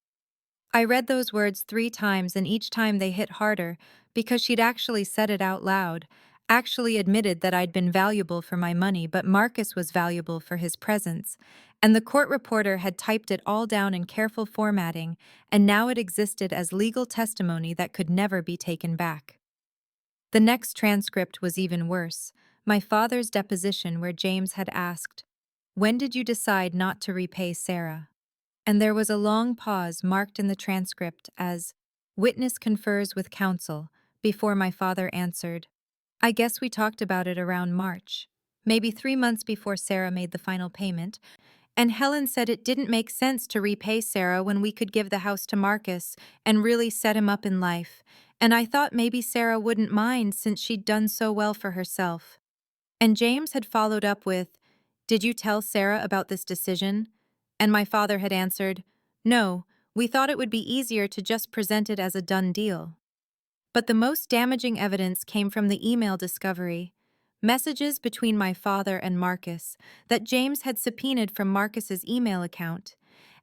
I read those words 3 times, and each time they hit harder because she'd actually said it out loud, actually admitted that I'd been valuable for my money, but Marcus was valuable for his presence. And the court reporter had typed it all down in careful formatting, and now it existed as legal testimony that could never be taken back. The next transcript was even worse. My father's deposition, where James had asked, "When did you decide not to repay Sarah?" And there was a long pause marked in the transcript as "Witness confers with counsel," before my father answered, "I guess we talked about it around March, maybe 3 months before Sarah made the final payment, and Helen said it didn't make sense to repay Sarah when we could give the house to Marcus and really set him up in life, and I thought maybe Sarah wouldn't mind since she'd done so well for herself." And James had followed up with, "Did you tell Sarah about this decision?" And my father had answered, "No, we thought it would be easier to just present it as a done deal." But the most damaging evidence came from the email discovery, messages between my father and Marcus that James had subpoenaed from Marcus's email account.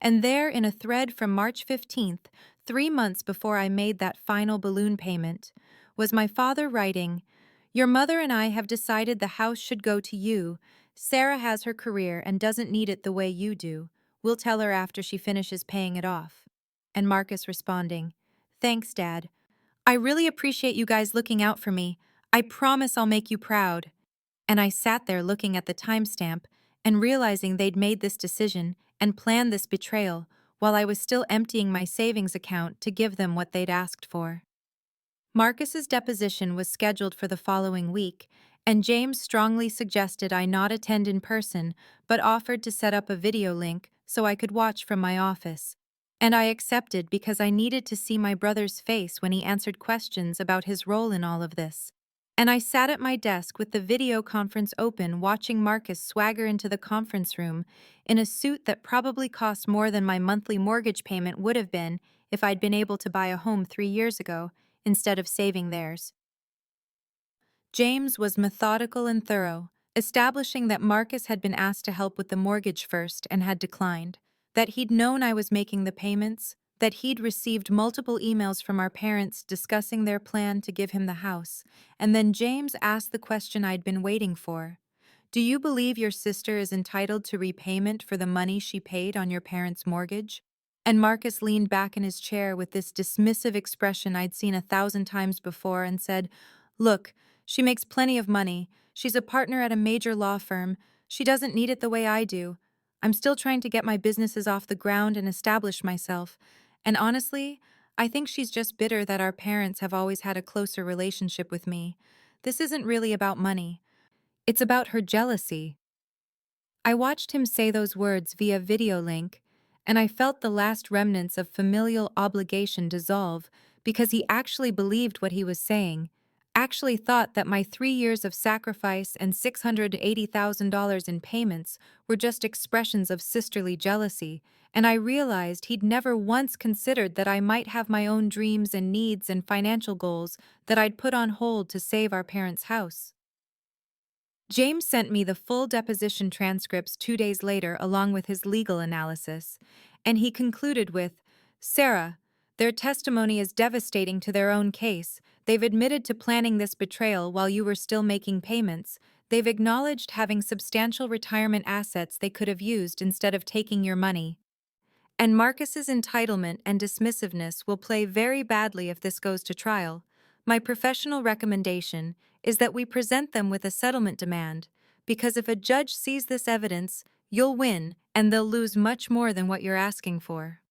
And there, in a thread from March 15th, 3 months before I made that final balloon payment, was my father writing, "Your mother and I have decided the house should go to you. Sarah has her career and doesn't need it the way you do. We'll tell her after she finishes paying it off." And Marcus responding, "Thanks, Dad. I really appreciate you guys looking out for me. I promise I'll make you proud." And I sat there looking at the timestamp and realizing they'd made this decision and planned this betrayal while I was still emptying my savings account to give them what they'd asked for. Marcus's deposition was scheduled for the following week, and James strongly suggested I not attend in person, but offered to set up a video link so I could watch from my office. And I accepted because I needed to see my brother's face when he answered questions about his role in all of this. And I sat at my desk with the video conference open, watching Marcus swagger into the conference room in a suit that probably cost more than my monthly mortgage payment would have been if I'd been able to buy a home 3 years ago instead of saving theirs. James was methodical and thorough, establishing that Marcus had been asked to help with the mortgage first and had declined, that he'd known I was making the payments, that he'd received multiple emails from our parents discussing their plan to give him the house, and then James asked the question I'd been waiting for. "Do you believe your sister is entitled to repayment for the money she paid on your parents' mortgage?" And Marcus leaned back in his chair with this dismissive expression I'd seen 1,000 times before and said, "Look, she makes plenty of money. She's a partner at a major law firm. She doesn't need it the way I do. I'm still trying to get my businesses off the ground and establish myself. And honestly, I think she's just bitter that our parents have always had a closer relationship with me. This isn't really about money. It's about her jealousy. I watched him say those words via video link, and I felt the last remnants of familial obligation dissolve because he actually believed what he was saying, actually thought that my 3 years of sacrifice and $680,000 in payments were just expressions of sisterly jealousy, and I realized he'd never once considered that I might have my own dreams and needs and financial goals that I'd put on hold to save our parents' house. James sent me the full deposition transcripts 2 days later along with his legal analysis, and he concluded with, "Sarah, their testimony is devastating to their own case. They've admitted to planning this betrayal while you were still making payments. They've acknowledged having substantial retirement assets they could have used instead of taking your money. And Marcus's entitlement and dismissiveness will play very badly if this goes to trial. My professional recommendation is that we present them with a settlement demand, because if a judge sees this evidence, you'll win and they'll lose much more than what you're asking for."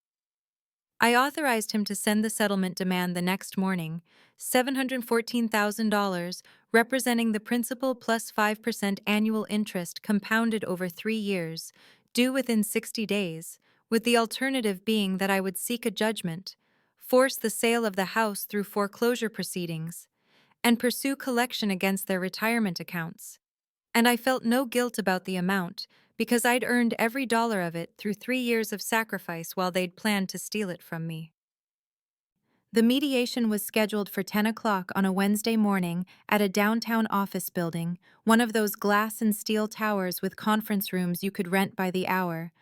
I authorized him to send the settlement demand the next morning, $714,000, representing the principal plus 5% annual interest compounded over 3 years, due within 60 days, with the alternative being that I would seek a judgment, force the sale of the house through foreclosure proceedings, and pursue collection against their retirement accounts. And I felt no guilt about the amount, because I'd earned every dollar of it through 3 years of sacrifice while they'd planned to steal it from me. The mediation was scheduled for 10 o'clock on a Wednesday morning at a downtown office building, one of those glass and steel towers with conference rooms you could rent by the hour,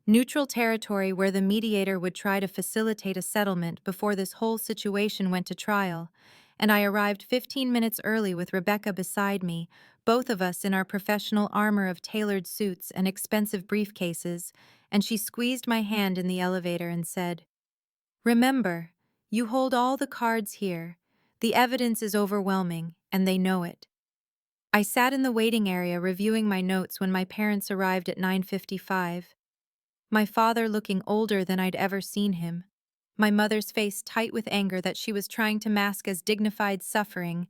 neutral territory where the mediator would try to facilitate a settlement before this whole situation went to trial. And I arrived 15 minutes early with Rebecca beside me, both of us in our professional armor of tailored suits and expensive briefcases, and she squeezed my hand in the elevator and said, "Remember, you hold all the cards here. The evidence is overwhelming, and they know it." I sat in the waiting area reviewing my notes when my parents arrived at 9:55. My father looking older than I'd ever seen him. My mother's face tight with anger that she was trying to mask as dignified suffering.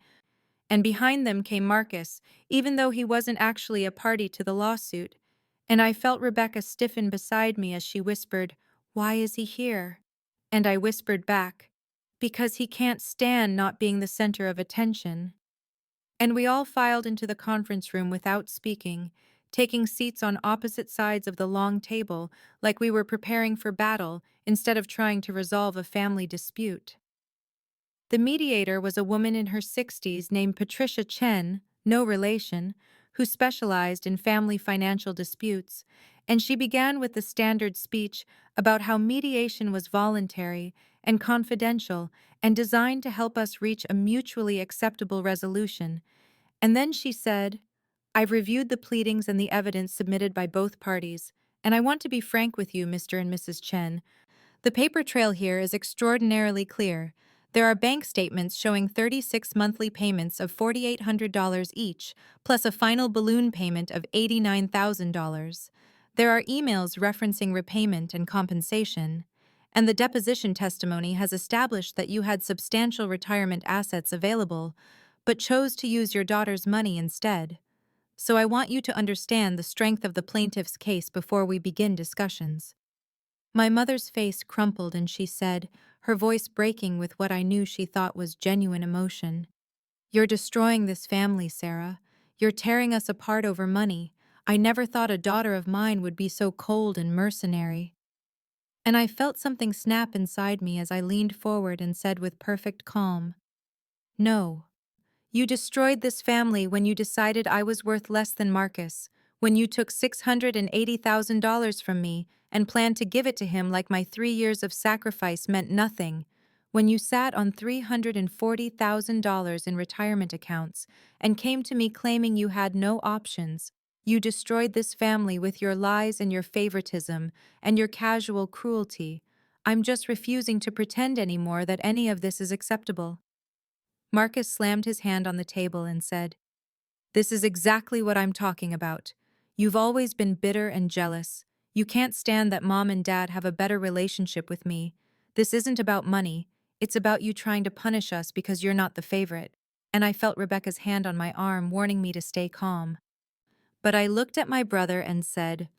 And behind them came Marcus, even though he wasn't actually a party to the lawsuit. And I felt Rebecca stiffen beside me as she whispered, "Why is he here?" And I whispered back, "Because he can't stand not being the center of attention." And we all filed into the conference room without speaking, taking seats on opposite sides of the long table like we were preparing for battle instead of trying to resolve a family dispute. The mediator was a woman in her 60s named Patricia Chen, no relation, who specialized in family financial disputes, and she began with the standard speech about how mediation was voluntary and confidential and designed to help us reach a mutually acceptable resolution. And then she said, "I've reviewed the pleadings and the evidence submitted by both parties, and I want to be frank with you, Mr. and Mrs. Chen. The paper trail here is extraordinarily clear. There are bank statements showing 36 monthly payments of $4,800 each, plus a final balloon payment of $89,000. There are emails referencing repayment and compensation. And the deposition testimony has established that you had substantial retirement assets available, but chose to use your daughter's money instead. So I want you to understand the strength of the plaintiff's case before we begin discussions." My mother's face crumpled and she said, her voice breaking with what I knew she thought was genuine emotion, "You're destroying this family, Sarah. You're tearing us apart over money. I never thought a daughter of mine would be so cold and mercenary." And I felt something snap inside me as I leaned forward and said with perfect calm, "No. You destroyed this family when you decided I was worth less than Marcus, when you took $680,000 from me and planned to give it to him like my 3 years of sacrifice meant nothing, when you sat on $340,000 in retirement accounts and came to me claiming you had no options. You destroyed this family with your lies and your favoritism and your casual cruelty. I'm just refusing to pretend anymore that any of this is acceptable." Marcus slammed his hand on the table and said, "This is exactly what I'm talking about. You've always been bitter and jealous. You can't stand that mom and dad have a better relationship with me. This isn't about money. It's about you trying to punish us because you're not the favorite." And I felt Rebecca's hand on my arm, warning me to stay calm. But I looked at my brother and said,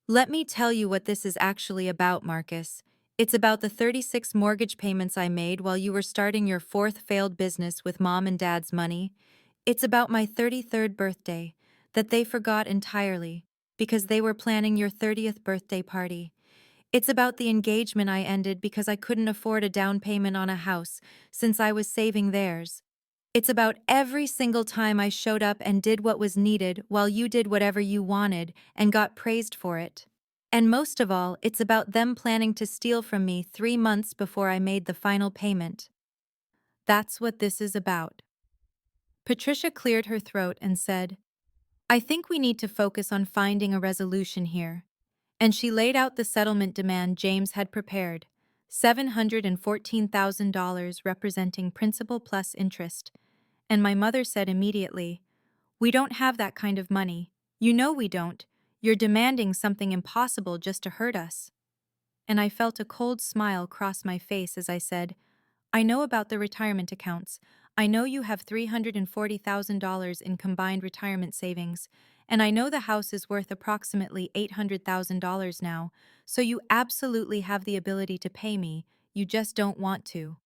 "Let me tell you what this is actually about, Marcus. It's about the 36 mortgage payments I made while you were starting your fourth failed business with mom and dad's money. It's about my 33rd birthday, that they forgot entirely, because they were planning your 30th birthday party. It's about the engagement I ended because I couldn't afford a down payment on a house, since I was saving theirs. It's about every single time I showed up and did what was needed while you did whatever you wanted and got praised for it. And most of all, it's about them planning to steal from me 3 months before I made the final payment. That's what this is about." Patricia cleared her throat and said, "I think we need to focus on finding a resolution here." And she laid out the settlement demand James had prepared, $714,000 representing principal plus interest. And my mother said immediately, "We don't have that kind of money. You know we don't. You're demanding something impossible just to hurt us." And I felt a cold smile cross my face as I said, "I know about the retirement accounts. I know you have $340,000 in combined retirement savings, and I know the house is worth approximately $800,000 now, so you absolutely have the ability to pay me, you just don't want to."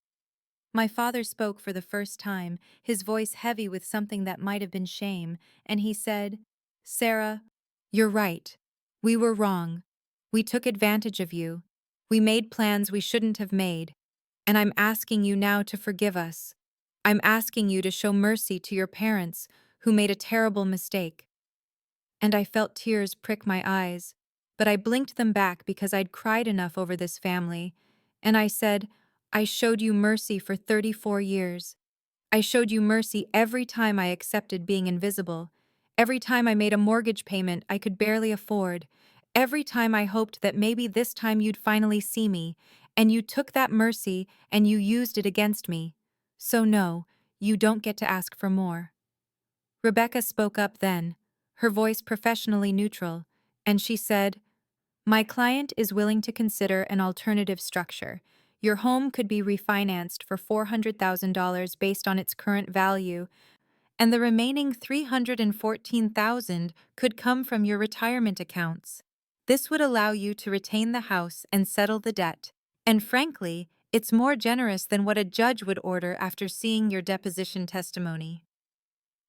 My father spoke for the first time, his voice heavy with something that might have been shame, and he said, "Sarah, you're right. We were wrong. We took advantage of you. We made plans we shouldn't have made. And I'm asking you now to forgive us. I'm asking you to show mercy to your parents, who made a terrible mistake." And I felt tears prick my eyes, but I blinked them back because I'd cried enough over this family, and I said, "I showed you mercy for 34 years. I showed you mercy every time I accepted being invisible, every time I made a mortgage payment I could barely afford, every time I hoped that maybe this time you'd finally see me, and you took that mercy and you used it against me. So no, you don't get to ask for more." Rebecca spoke up then, her voice professionally neutral, and she said, "My client is willing to consider an alternative structure. Your home could be refinanced for $400,000 based on its current value, and the remaining $314,000 could come from your retirement accounts. This would allow you to retain the house and settle the debt. And frankly, it's more generous than what a judge would order after seeing your deposition testimony."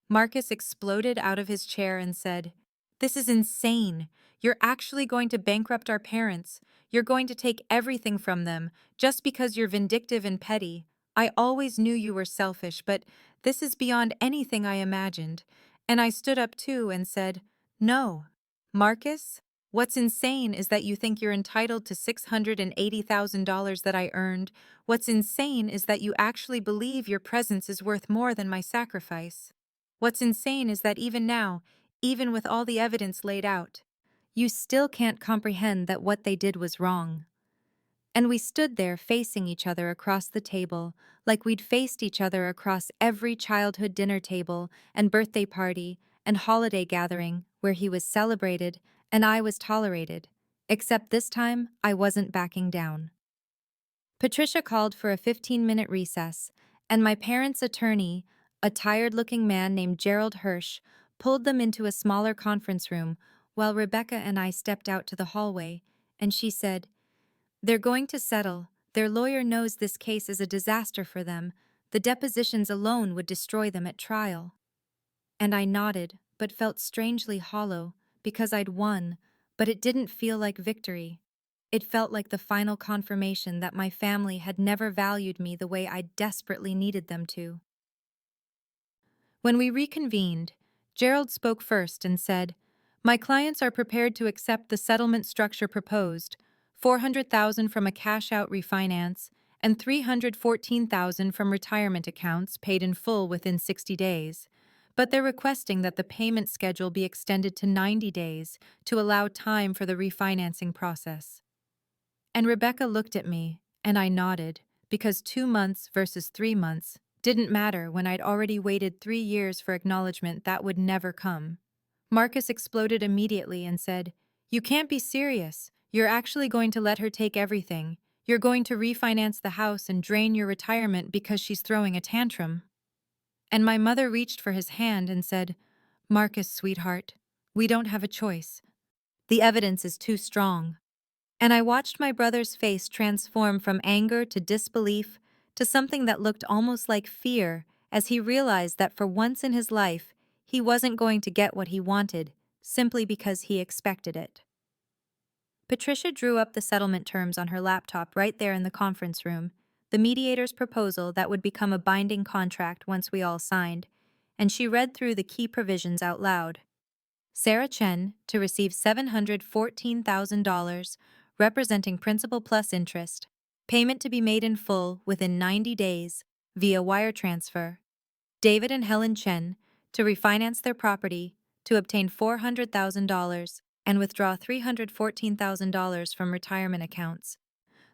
Marcus exploded out of his chair and said, "This is insane. You're actually going to bankrupt our parents. You're going to take everything from them just because you're vindictive and petty. I always knew you were selfish, but this is beyond anything I imagined." And I stood up too and said, "No, Marcus, what's insane is that you think you're entitled to $680,000 that I earned. What's insane is that you actually believe your presence is worth more than my sacrifice. What's insane is that even now, even with all the evidence laid out, you still can't comprehend that what they did was wrong." And we stood there facing each other across the table, like we'd faced each other across every childhood dinner table and birthday party and holiday gathering where he was celebrated and I was tolerated. Except this time, I wasn't backing down. Patricia called for a 15-minute recess, and my parents' attorney, a tired-looking man named Gerald Hirsch, pulled them into a smaller conference room while Rebecca and I stepped out to the hallway, and she said, "They're going to settle. Their lawyer knows this case is a disaster for them. The depositions alone would destroy them at trial." And I nodded, but felt strangely hollow, because I'd won, but it didn't feel like victory. It felt like the final confirmation that my family had never valued me the way I desperately needed them to. When we reconvened, Gerald spoke first and said, "My clients are prepared to accept the settlement structure proposed, 400,000 from a cash-out refinance and 314,000 from retirement accounts paid in full within 60 days. But they're requesting that the payment schedule be extended to 90 days to allow time for the refinancing process." And Rebecca looked at me, and I nodded, because 2 months versus 3 months didn't matter when I'd already waited 3 years for acknowledgement that would never come. Marcus exploded immediately and said, You can't be serious. You're actually going to let her take everything. You're going to refinance the house and drain your retirement because she's throwing a tantrum. And my mother reached for his hand and said, Marcus, sweetheart, we don't have a choice. The evidence is too strong. And I watched my brother's face transform from anger to disbelief to something that looked almost like fear as he realized that for once in his life, he wasn't going to get what he wanted simply because he expected it. Patricia drew up the settlement terms on her laptop right there in the conference room, the mediator's proposal that would become a binding contract once we all signed, and she read through the key provisions out loud. Sarah Chen to receive $714,000, representing principal plus interest. Payment to be made in full within 90 days via wire transfer. David and Helen Chen to refinance their property to obtain $400,000 and withdraw $314,000 from retirement accounts.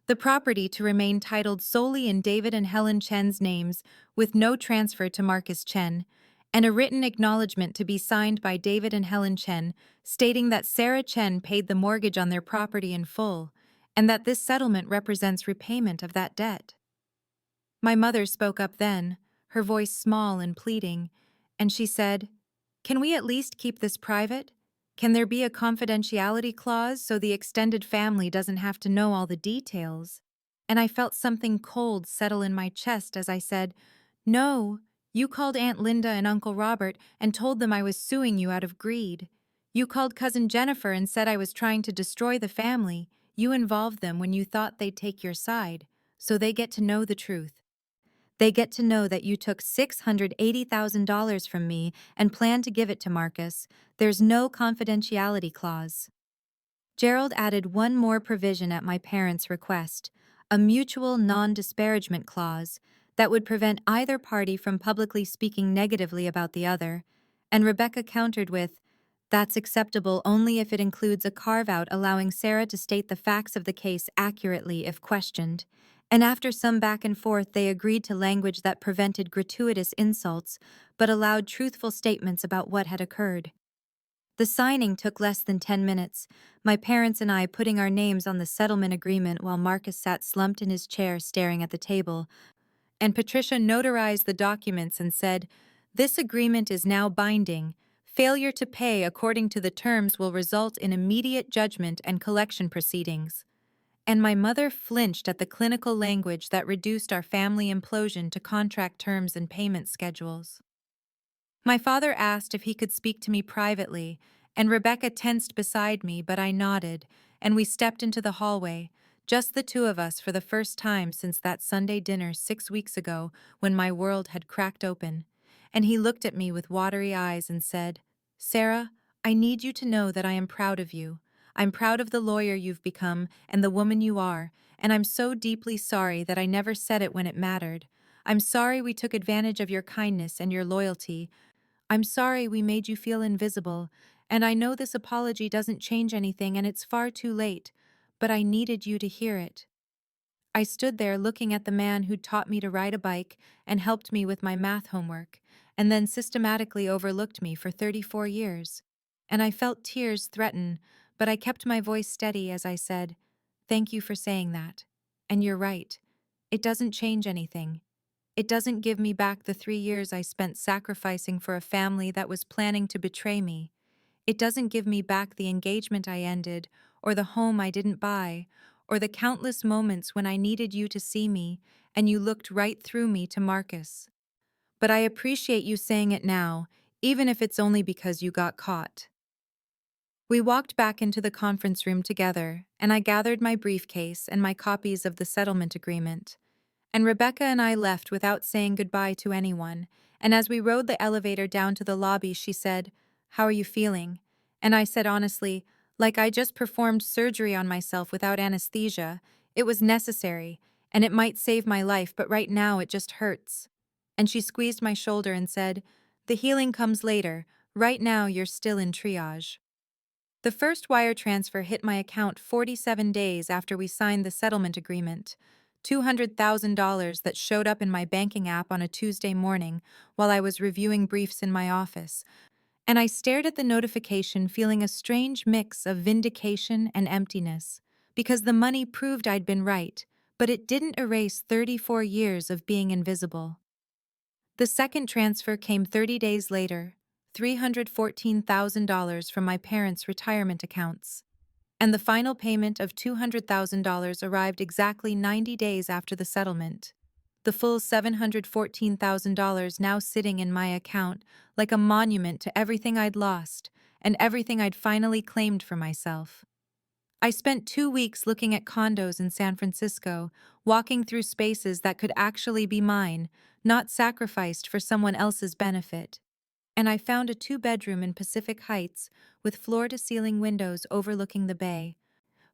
The property to remain titled solely in David and Helen Chen's names with no transfer to Marcus Chen, and a written acknowledgement to be signed by David and Helen Chen stating that Sarah Chen paid the mortgage on their property in full, and that this settlement represents repayment of that debt. My mother spoke up then, her voice small and pleading, and she said, "Can we at least keep this private? Can there be a confidentiality clause so the extended family doesn't have to know all the details?" And I felt something cold settle in my chest as I said, "No, you called Aunt Linda and Uncle Robert and told them I was suing you out of greed. You called Cousin Jennifer and said I was trying to destroy the family. You involved them when you thought they'd take your side, so they get to know the truth. They get to know that you took $680,000 from me and plan to give it to Marcus. There's no confidentiality clause." Gerald added one more provision at my parents' request, a mutual non-disparagement clause that would prevent either party from publicly speaking negatively about the other, and Rebecca countered with, "That's acceptable only if it includes a carve-out allowing Sarah to state the facts of the case accurately if questioned." And after some back and forth, they agreed to language that prevented gratuitous insults but allowed truthful statements about what had occurred. The signing took less than 10 minutes, my parents and I putting our names on the settlement agreement while Marcus sat slumped in his chair staring at the table, and Patricia notarized the documents and said, "This agreement is now binding. Failure to pay according to the terms will result in immediate judgment and collection proceedings." And my mother flinched at the clinical language that reduced our family implosion to contract terms and payment schedules. My father asked if he could speak to me privately, and Rebecca tensed beside me, but I nodded, and we stepped into the hallway, just the two of us for the first time since that Sunday dinner 6 weeks ago when my world had cracked open. And he looked at me with watery eyes and said, "Sarah, I need you to know that I am proud of you. I'm proud of the lawyer you've become and the woman you are, and I'm so deeply sorry that I never said it when it mattered. I'm sorry we took advantage of your kindness and your loyalty. I'm sorry we made you feel invisible, and I know this apology doesn't change anything and it's far too late, but I needed you to hear it." I stood there looking at the man who'd taught me to ride a bike and helped me with my math homework, and then systematically overlooked me for 34 years. And I felt tears threaten, but I kept my voice steady as I said, "Thank you for saying that. And you're right. It doesn't change anything. It doesn't give me back the 3 years I spent sacrificing for a family that was planning to betray me. It doesn't give me back the engagement I ended, or the home I didn't buy, or the countless moments when I needed you to see me and you looked right through me to Marcus. But I appreciate you saying it now, even if it's only because you got caught." We walked back into the conference room together, and I gathered my briefcase and my copies of the settlement agreement. And Rebecca and I left without saying goodbye to anyone, and as we rode the elevator down to the lobby, she said, "How are you feeling?" And I said honestly, "Like I just performed surgery on myself without anesthesia. It was necessary, and it might save my life, but right now it just hurts." And she squeezed my shoulder and said, "The healing comes later. Right now you're still in triage." The first wire transfer hit my account 47 days after we signed the settlement agreement. $200,000 that showed up in my banking app on a Tuesday morning while I was reviewing briefs in my office. And I stared at the notification feeling a strange mix of vindication and emptiness, because the money proved I'd been right, but it didn't erase 34 years of being invisible. The second transfer came 30 days later, $314,000 from my parents' retirement accounts. And the final payment of $200,000 arrived exactly 90 days after the settlement. The full $714,000 now sitting in my account like a monument to everything I'd lost and everything I'd finally claimed for myself. I spent 2 weeks looking at condos in San Francisco, walking through spaces that could actually be mine, not sacrificed for someone else's benefit. And I found a two-bedroom in Pacific Heights with floor-to-ceiling windows overlooking the bay,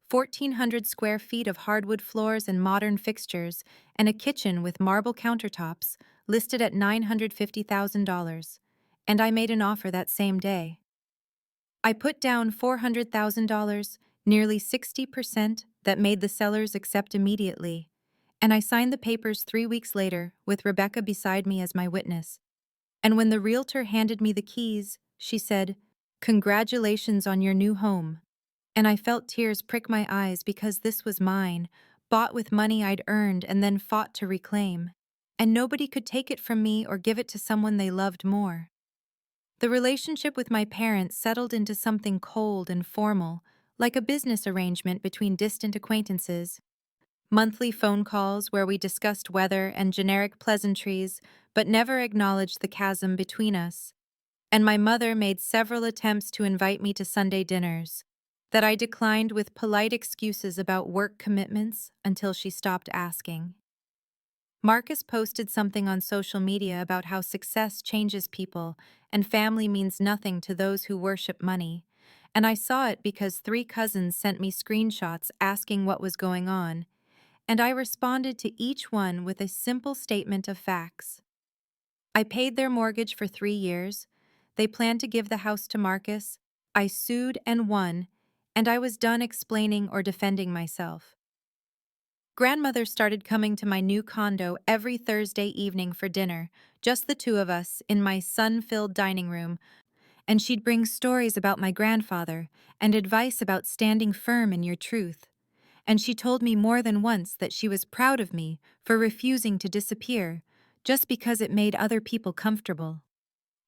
1,400 square feet of hardwood floors and modern fixtures, and a kitchen with marble countertops listed at $950,000. And I made an offer that same day. I put down $400,000, nearly 60%, that made the sellers accept immediately. And I signed the papers 3 weeks later with Rebecca beside me as my witness. And when the realtor handed me the keys, she said, "Congratulations on your new home." And I felt tears prick my eyes because this was mine, bought with money I'd earned and then fought to reclaim. And nobody could take it from me or give it to someone they loved more. The relationship with my parents settled into something cold and formal, like a business arrangement between distant acquaintances. Monthly phone calls where we discussed weather and generic pleasantries, but never acknowledged the chasm between us. And my mother made several attempts to invite me to Sunday dinners, that I declined with polite excuses about work commitments until she stopped asking. Marcus posted something on social media about how success changes people and family means nothing to those who worship money. And I saw it because 3 cousins sent me screenshots asking what was going on, and I responded to each one with a simple statement of facts. I paid their mortgage for 3 years. They planned to give the house to Marcus. I sued and won, and I was done explaining or defending myself. Grandmother started coming to my new condo every Thursday evening for dinner, just the two of us, in my sun-filled dining room, and she'd bring stories about my grandfather and advice about standing firm in your truth. And she told me more than once that she was proud of me for refusing to disappear, just because it made other people comfortable.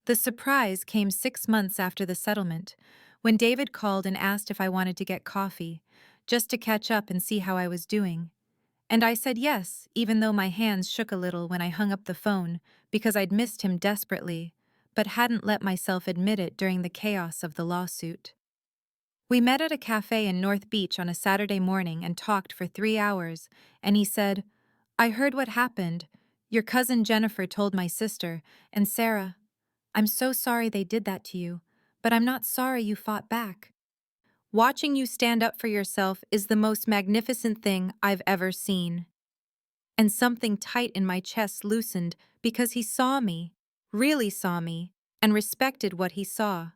The surprise came 6 months after the settlement, when David called and asked if I wanted to get coffee, just to catch up and see how I was doing. And I said yes, even though my hands shook a little when I hung up the phone, because I'd missed him desperately, but hadn't let myself admit it during the chaos of the lawsuit. We met at a cafe in North Beach on a Saturday morning and talked for 3 hours, and he said, "I heard what happened. Your cousin Jennifer told my sister, and Sarah. I'm so sorry they did that to you, but I'm not sorry you fought back. Watching you stand up for yourself is the most magnificent thing I've ever seen." And something tight in my chest loosened because he saw me, really saw me, and respected what he saw.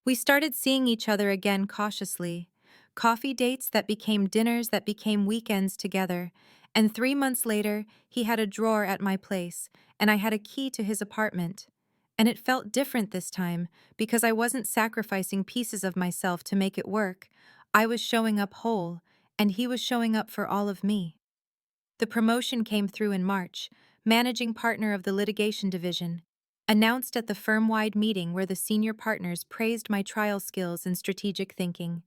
We started seeing each other again cautiously, coffee dates that became dinners that became weekends together, and 3 months later, he had a drawer at my place, and I had a key to his apartment. And it felt different this time, because I wasn't sacrificing pieces of myself to make it work. I was showing up whole, and he was showing up for all of me. The promotion came through in March, managing partner of the litigation division, announced at the firm-wide meeting where the senior partners praised my trial skills and strategic thinking.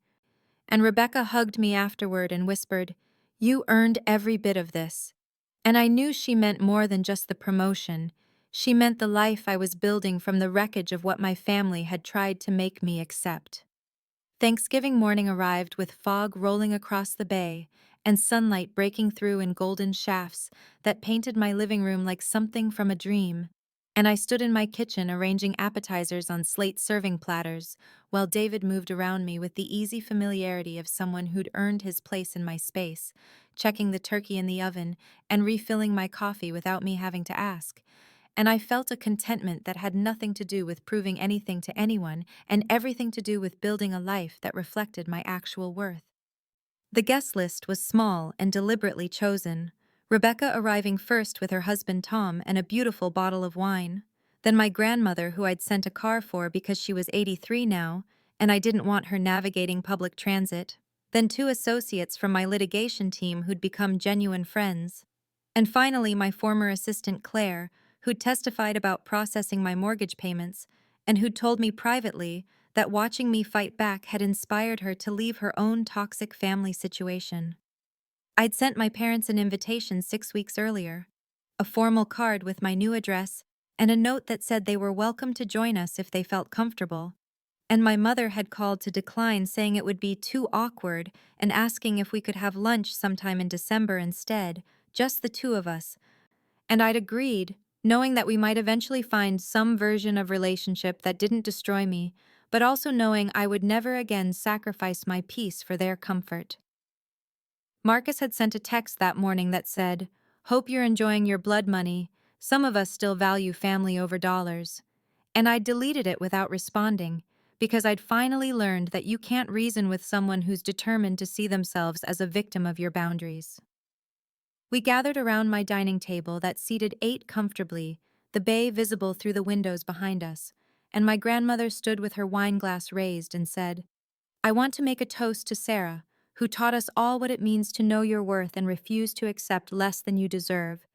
And Rebecca hugged me afterward and whispered, "You earned every bit of this." And I knew she meant more than just the promotion. She meant the life I was building from the wreckage of what my family had tried to make me accept. Thanksgiving morning arrived with fog rolling across the bay and sunlight breaking through in golden shafts that painted my living room like something from a dream. And I stood in my kitchen arranging appetizers on slate serving platters, while David moved around me with the easy familiarity of someone who'd earned his place in my space, checking the turkey in the oven and refilling my coffee without me having to ask. And I felt a contentment that had nothing to do with proving anything to anyone and everything to do with building a life that reflected my actual worth. The guest list was small and deliberately chosen, Rebecca arriving first with her husband Tom and a beautiful bottle of wine. then my grandmother, who I'd sent a car for because she was 83 now, and I didn't want her navigating public transit, then two associates from my litigation team who'd become genuine friends, and finally my former assistant Claire, who'd testified about processing my mortgage payments, and who'd told me privately that watching me fight back had inspired her to leave her own toxic family situation. I'd sent my parents an invitation 6 weeks earlier, a formal card with my new address, and a note that said they were welcome to join us if they felt comfortable. And my mother had called to decline, saying it would be too awkward and asking if we could have lunch sometime in December instead, just the two of us. And I'd agreed, knowing that we might eventually find some version of relationship that didn't destroy me, but also knowing I would never again sacrifice my peace for their comfort. Marcus had sent a text that morning that said, "Hope you're enjoying your blood money. Some of us still value family over dollars." And I deleted it without responding, because I'd finally learned that you can't reason with someone who's determined to see themselves as a victim of your boundaries. We gathered around my dining table that seated 8 comfortably, the bay visible through the windows behind us, and my grandmother stood with her wine glass raised and said, "I want to make a toast to Sarah, who taught us all what it means to know your worth and refuse to accept less than you deserve,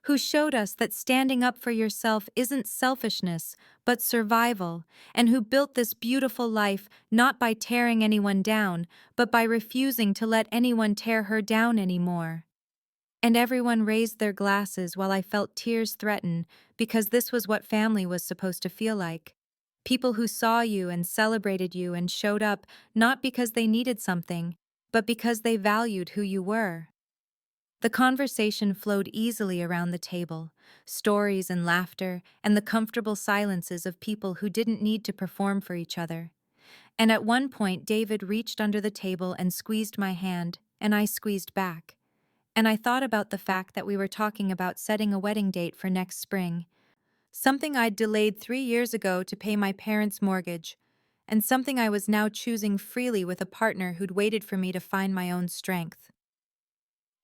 who showed us that standing up for yourself isn't selfishness, but survival, and who built this beautiful life not by tearing anyone down, but by refusing to let anyone tear her down anymore." And everyone raised their glasses while I felt tears threaten, because this was what family was supposed to feel like. People who saw you and celebrated you and showed up not because they needed something, but because they valued who you were. The conversation flowed easily around the table, stories and laughter, and the comfortable silences of people who didn't need to perform for each other. And at one point, David reached under the table and squeezed my hand, and I squeezed back. And I thought about the fact that we were talking about setting a wedding date for next spring, something I'd delayed 3 years ago to pay my parents' mortgage, and something I was now choosing freely with a partner who'd waited for me to find my own strength.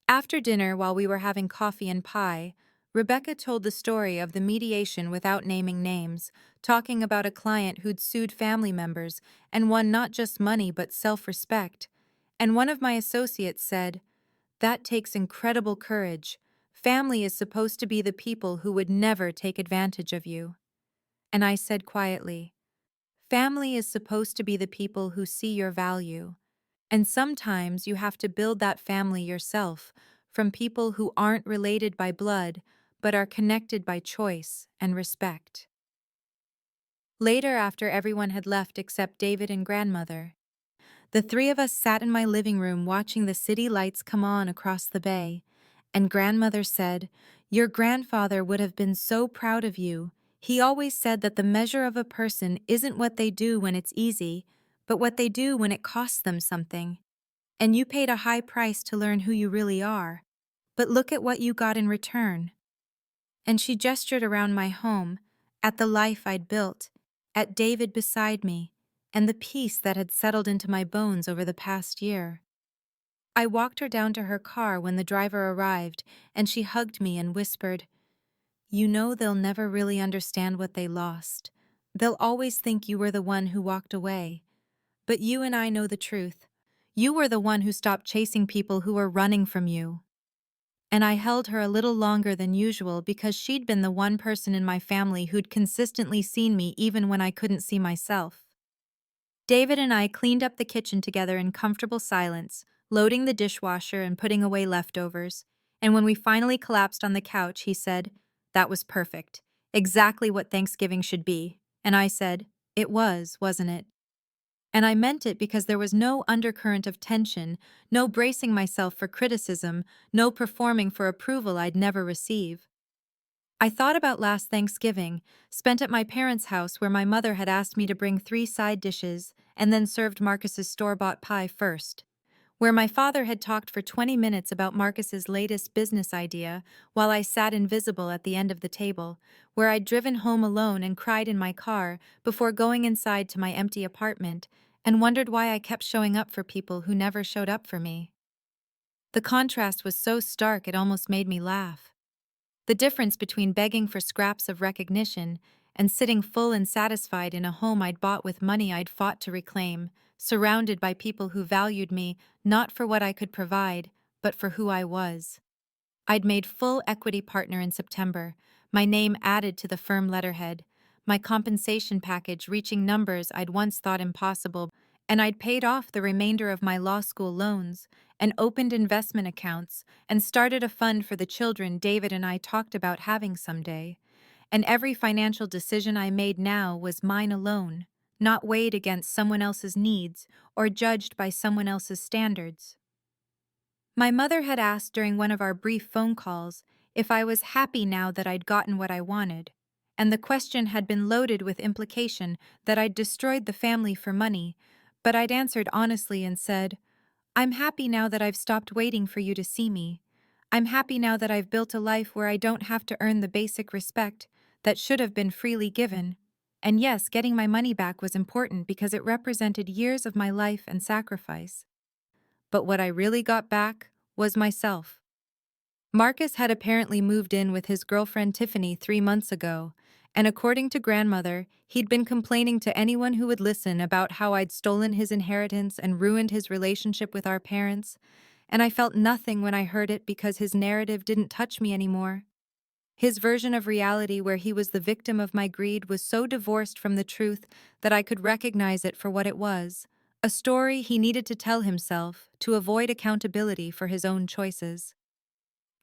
After dinner, while we were having coffee and pie, Rebecca told the story of the mediation without naming names, talking about a client who'd sued family members and won not just money but self-respect. And one of my associates said, "That takes incredible courage. Family is supposed to be the people who would never take advantage of you." And I said quietly, "Family is supposed to be the people who see your value. And sometimes you have to build that family yourself, from people who aren't related by blood, but are connected by choice and respect." Later, after everyone had left except David and grandmother, the three of us sat in my living room watching the city lights come on across the bay, and grandmother said, "Your grandfather would have been so proud of you. He always said that the measure of a person isn't what they do when it's easy, but what they do when it costs them something. And you paid a high price to learn who you really are. But look at what you got in return." And she gestured around my home, at the life I'd built, at David beside me, and the peace that had settled into my bones over the past year. I walked her down to her car when the driver arrived, and she hugged me and whispered, "You know they'll never really understand what they lost. They'll always think you were the one who walked away. But you and I know the truth. You were the one who stopped chasing people who were running from you." And I held her a little longer than usual because she'd been the one person in my family who'd consistently seen me even when I couldn't see myself. David and I cleaned up the kitchen together in comfortable silence, loading the dishwasher and putting away leftovers. And when we finally collapsed on the couch, he said, "That was perfect. Exactly what Thanksgiving should be." And I said, "It was, wasn't it?" And I meant it because there was no undercurrent of tension, no bracing myself for criticism, no performing for approval I'd never receive. I thought about last Thanksgiving, spent at my parents' house where my mother had asked me to bring 3 side dishes and then served Marcus's store-bought pie first, where my father had talked for 20 minutes about Marcus's latest business idea while I sat invisible at the end of the table, where I'd driven home alone and cried in my car before going inside to my empty apartment and wondered why I kept showing up for people who never showed up for me. The contrast was so stark it almost made me laugh. The difference between begging for scraps of recognition and sitting full and satisfied in a home I'd bought with money I'd fought to reclaim, surrounded by people who valued me not for what I could provide, but for who I was. I'd made full equity partner in September, my name added to the firm letterhead, my compensation package reaching numbers I'd once thought impossible, and I'd paid off the remainder of my law school loans, and opened investment accounts, and started a fund for the children David and I talked about having someday. And every financial decision I made now was mine alone, not weighed against someone else's needs or judged by someone else's standards. My mother had asked during one of our brief phone calls if I was happy now that I'd gotten what I wanted, and the question had been loaded with implication that I'd destroyed the family for money, but I'd answered honestly and said, "I'm happy now that I've stopped waiting for you to see me. I'm happy now that I've built a life where I don't have to earn the basic respect that should have been freely given." And yes, getting my money back was important because it represented years of my life and sacrifice. But what I really got back was myself. Marcus had apparently moved in with his girlfriend Tiffany 3 months ago, and according to grandmother, he'd been complaining to anyone who would listen about how I'd stolen his inheritance and ruined his relationship with our parents, and I felt nothing when I heard it because his narrative didn't touch me anymore. His version of reality where he was the victim of my greed was so divorced from the truth that I could recognize it for what it was, a story he needed to tell himself to avoid accountability for his own choices.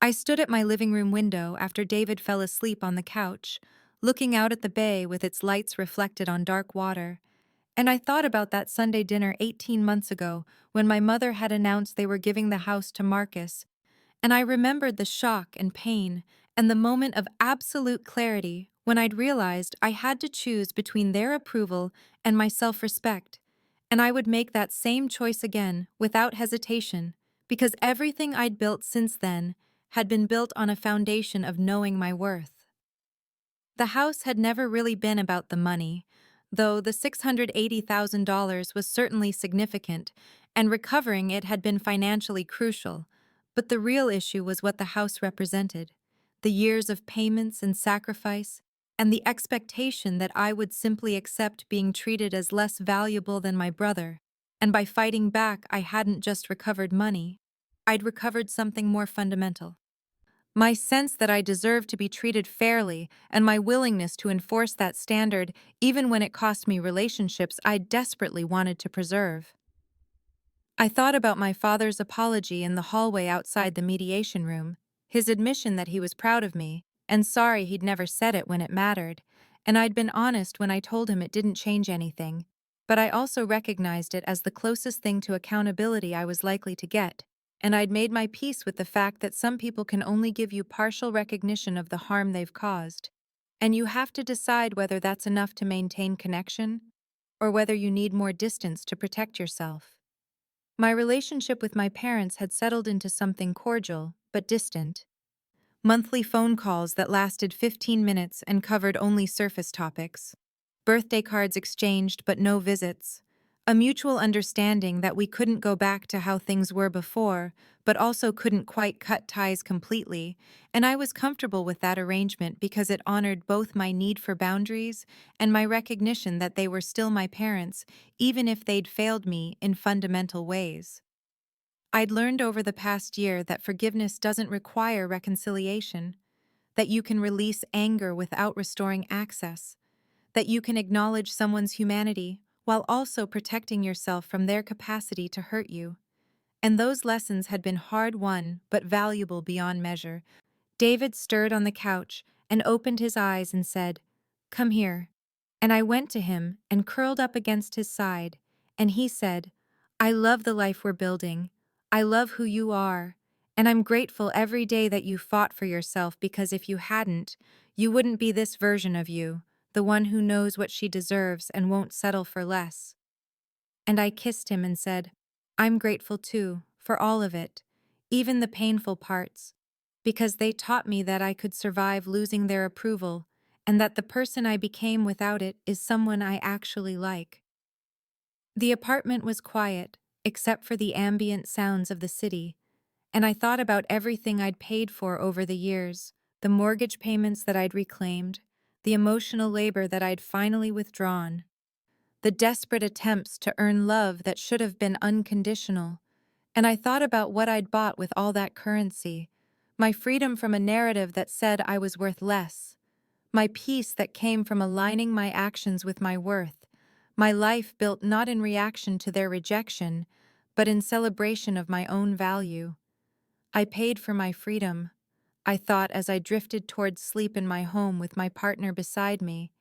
I stood at my living room window after David fell asleep on the couch, looking out at the bay with its lights reflected on dark water, and I thought about that Sunday dinner 18 months ago when my mother had announced they were giving the house to Marcus, and I remembered the shock and pain and the moment of absolute clarity when I'd realized I had to choose between their approval and my self-respect, and I would make that same choice again without hesitation because everything I'd built since then had been built on a foundation of knowing my worth. The house had never really been about the money, though the $680,000 was certainly significant, and recovering it had been financially crucial. But the real issue was what the house represented, the years of payments and sacrifice, and the expectation that I would simply accept being treated as less valuable than my brother. And by fighting back, I hadn't just recovered money, I'd recovered something more fundamental. My sense that I deserved to be treated fairly and my willingness to enforce that standard even when it cost me relationships I desperately wanted to preserve. I thought about my father's apology in the hallway outside the mediation room, his admission that he was proud of me, and sorry he'd never said it when it mattered, and I'd been honest when I told him it didn't change anything, but I also recognized it as the closest thing to accountability I was likely to get, and I'd made my peace with the fact that some people can only give you partial recognition of the harm they've caused, and you have to decide whether that's enough to maintain connection, or whether you need more distance to protect yourself. My relationship with my parents had settled into something cordial, but distant. Monthly phone calls that lasted 15 minutes and covered only surface topics. Birthday cards exchanged but no visits. A mutual understanding that we couldn't go back to how things were before, but also couldn't quite cut ties completely, and I was comfortable with that arrangement because it honored both my need for boundaries and my recognition that they were still my parents, even if they'd failed me in fundamental ways. I'd learned over the past year that forgiveness doesn't require reconciliation, that you can release anger without restoring access, that you can acknowledge someone's humanity while also protecting yourself from their capacity to hurt you. And those lessons had been hard-won but valuable beyond measure. David stirred on the couch and opened his eyes and said, "Come here." And I went to him and curled up against his side, and he said, "I love the life we're building. I love who you are, and I'm grateful every day that you fought for yourself because if you hadn't, you wouldn't be this version of you, the one who knows what she deserves and won't settle for less." And I kissed him and said, "I'm grateful too, for all of it, even the painful parts, because they taught me that I could survive losing their approval and that the person I became without it is someone I actually like." The apartment was quiet, except for the ambient sounds of the city, and I thought about everything I'd paid for over the years, the mortgage payments that I'd reclaimed, the emotional labor that I'd finally withdrawn, the desperate attempts to earn love that should have been unconditional. And I thought about what I'd bought with all that currency, my freedom from a narrative that said I was worth less, my peace that came from aligning my actions with my worth, my life built not in reaction to their rejection, but in celebration of my own value. I paid for my freedom, I thought as I drifted towards sleep in my home with my partner beside me,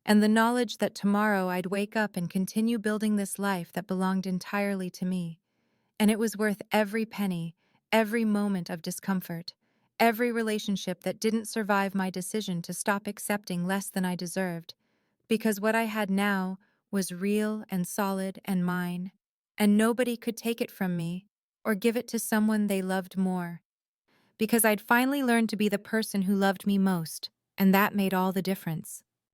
and the knowledge that tomorrow I'd wake up and continue building this life that belonged entirely to me. And it was worth every penny, every moment of discomfort, every relationship that didn't survive my decision to stop accepting less than I deserved, because what I had now was real and solid and mine, and nobody could take it from me or give it to someone they loved more, because I'd finally learned to be the person who loved me most, and that made all the difference.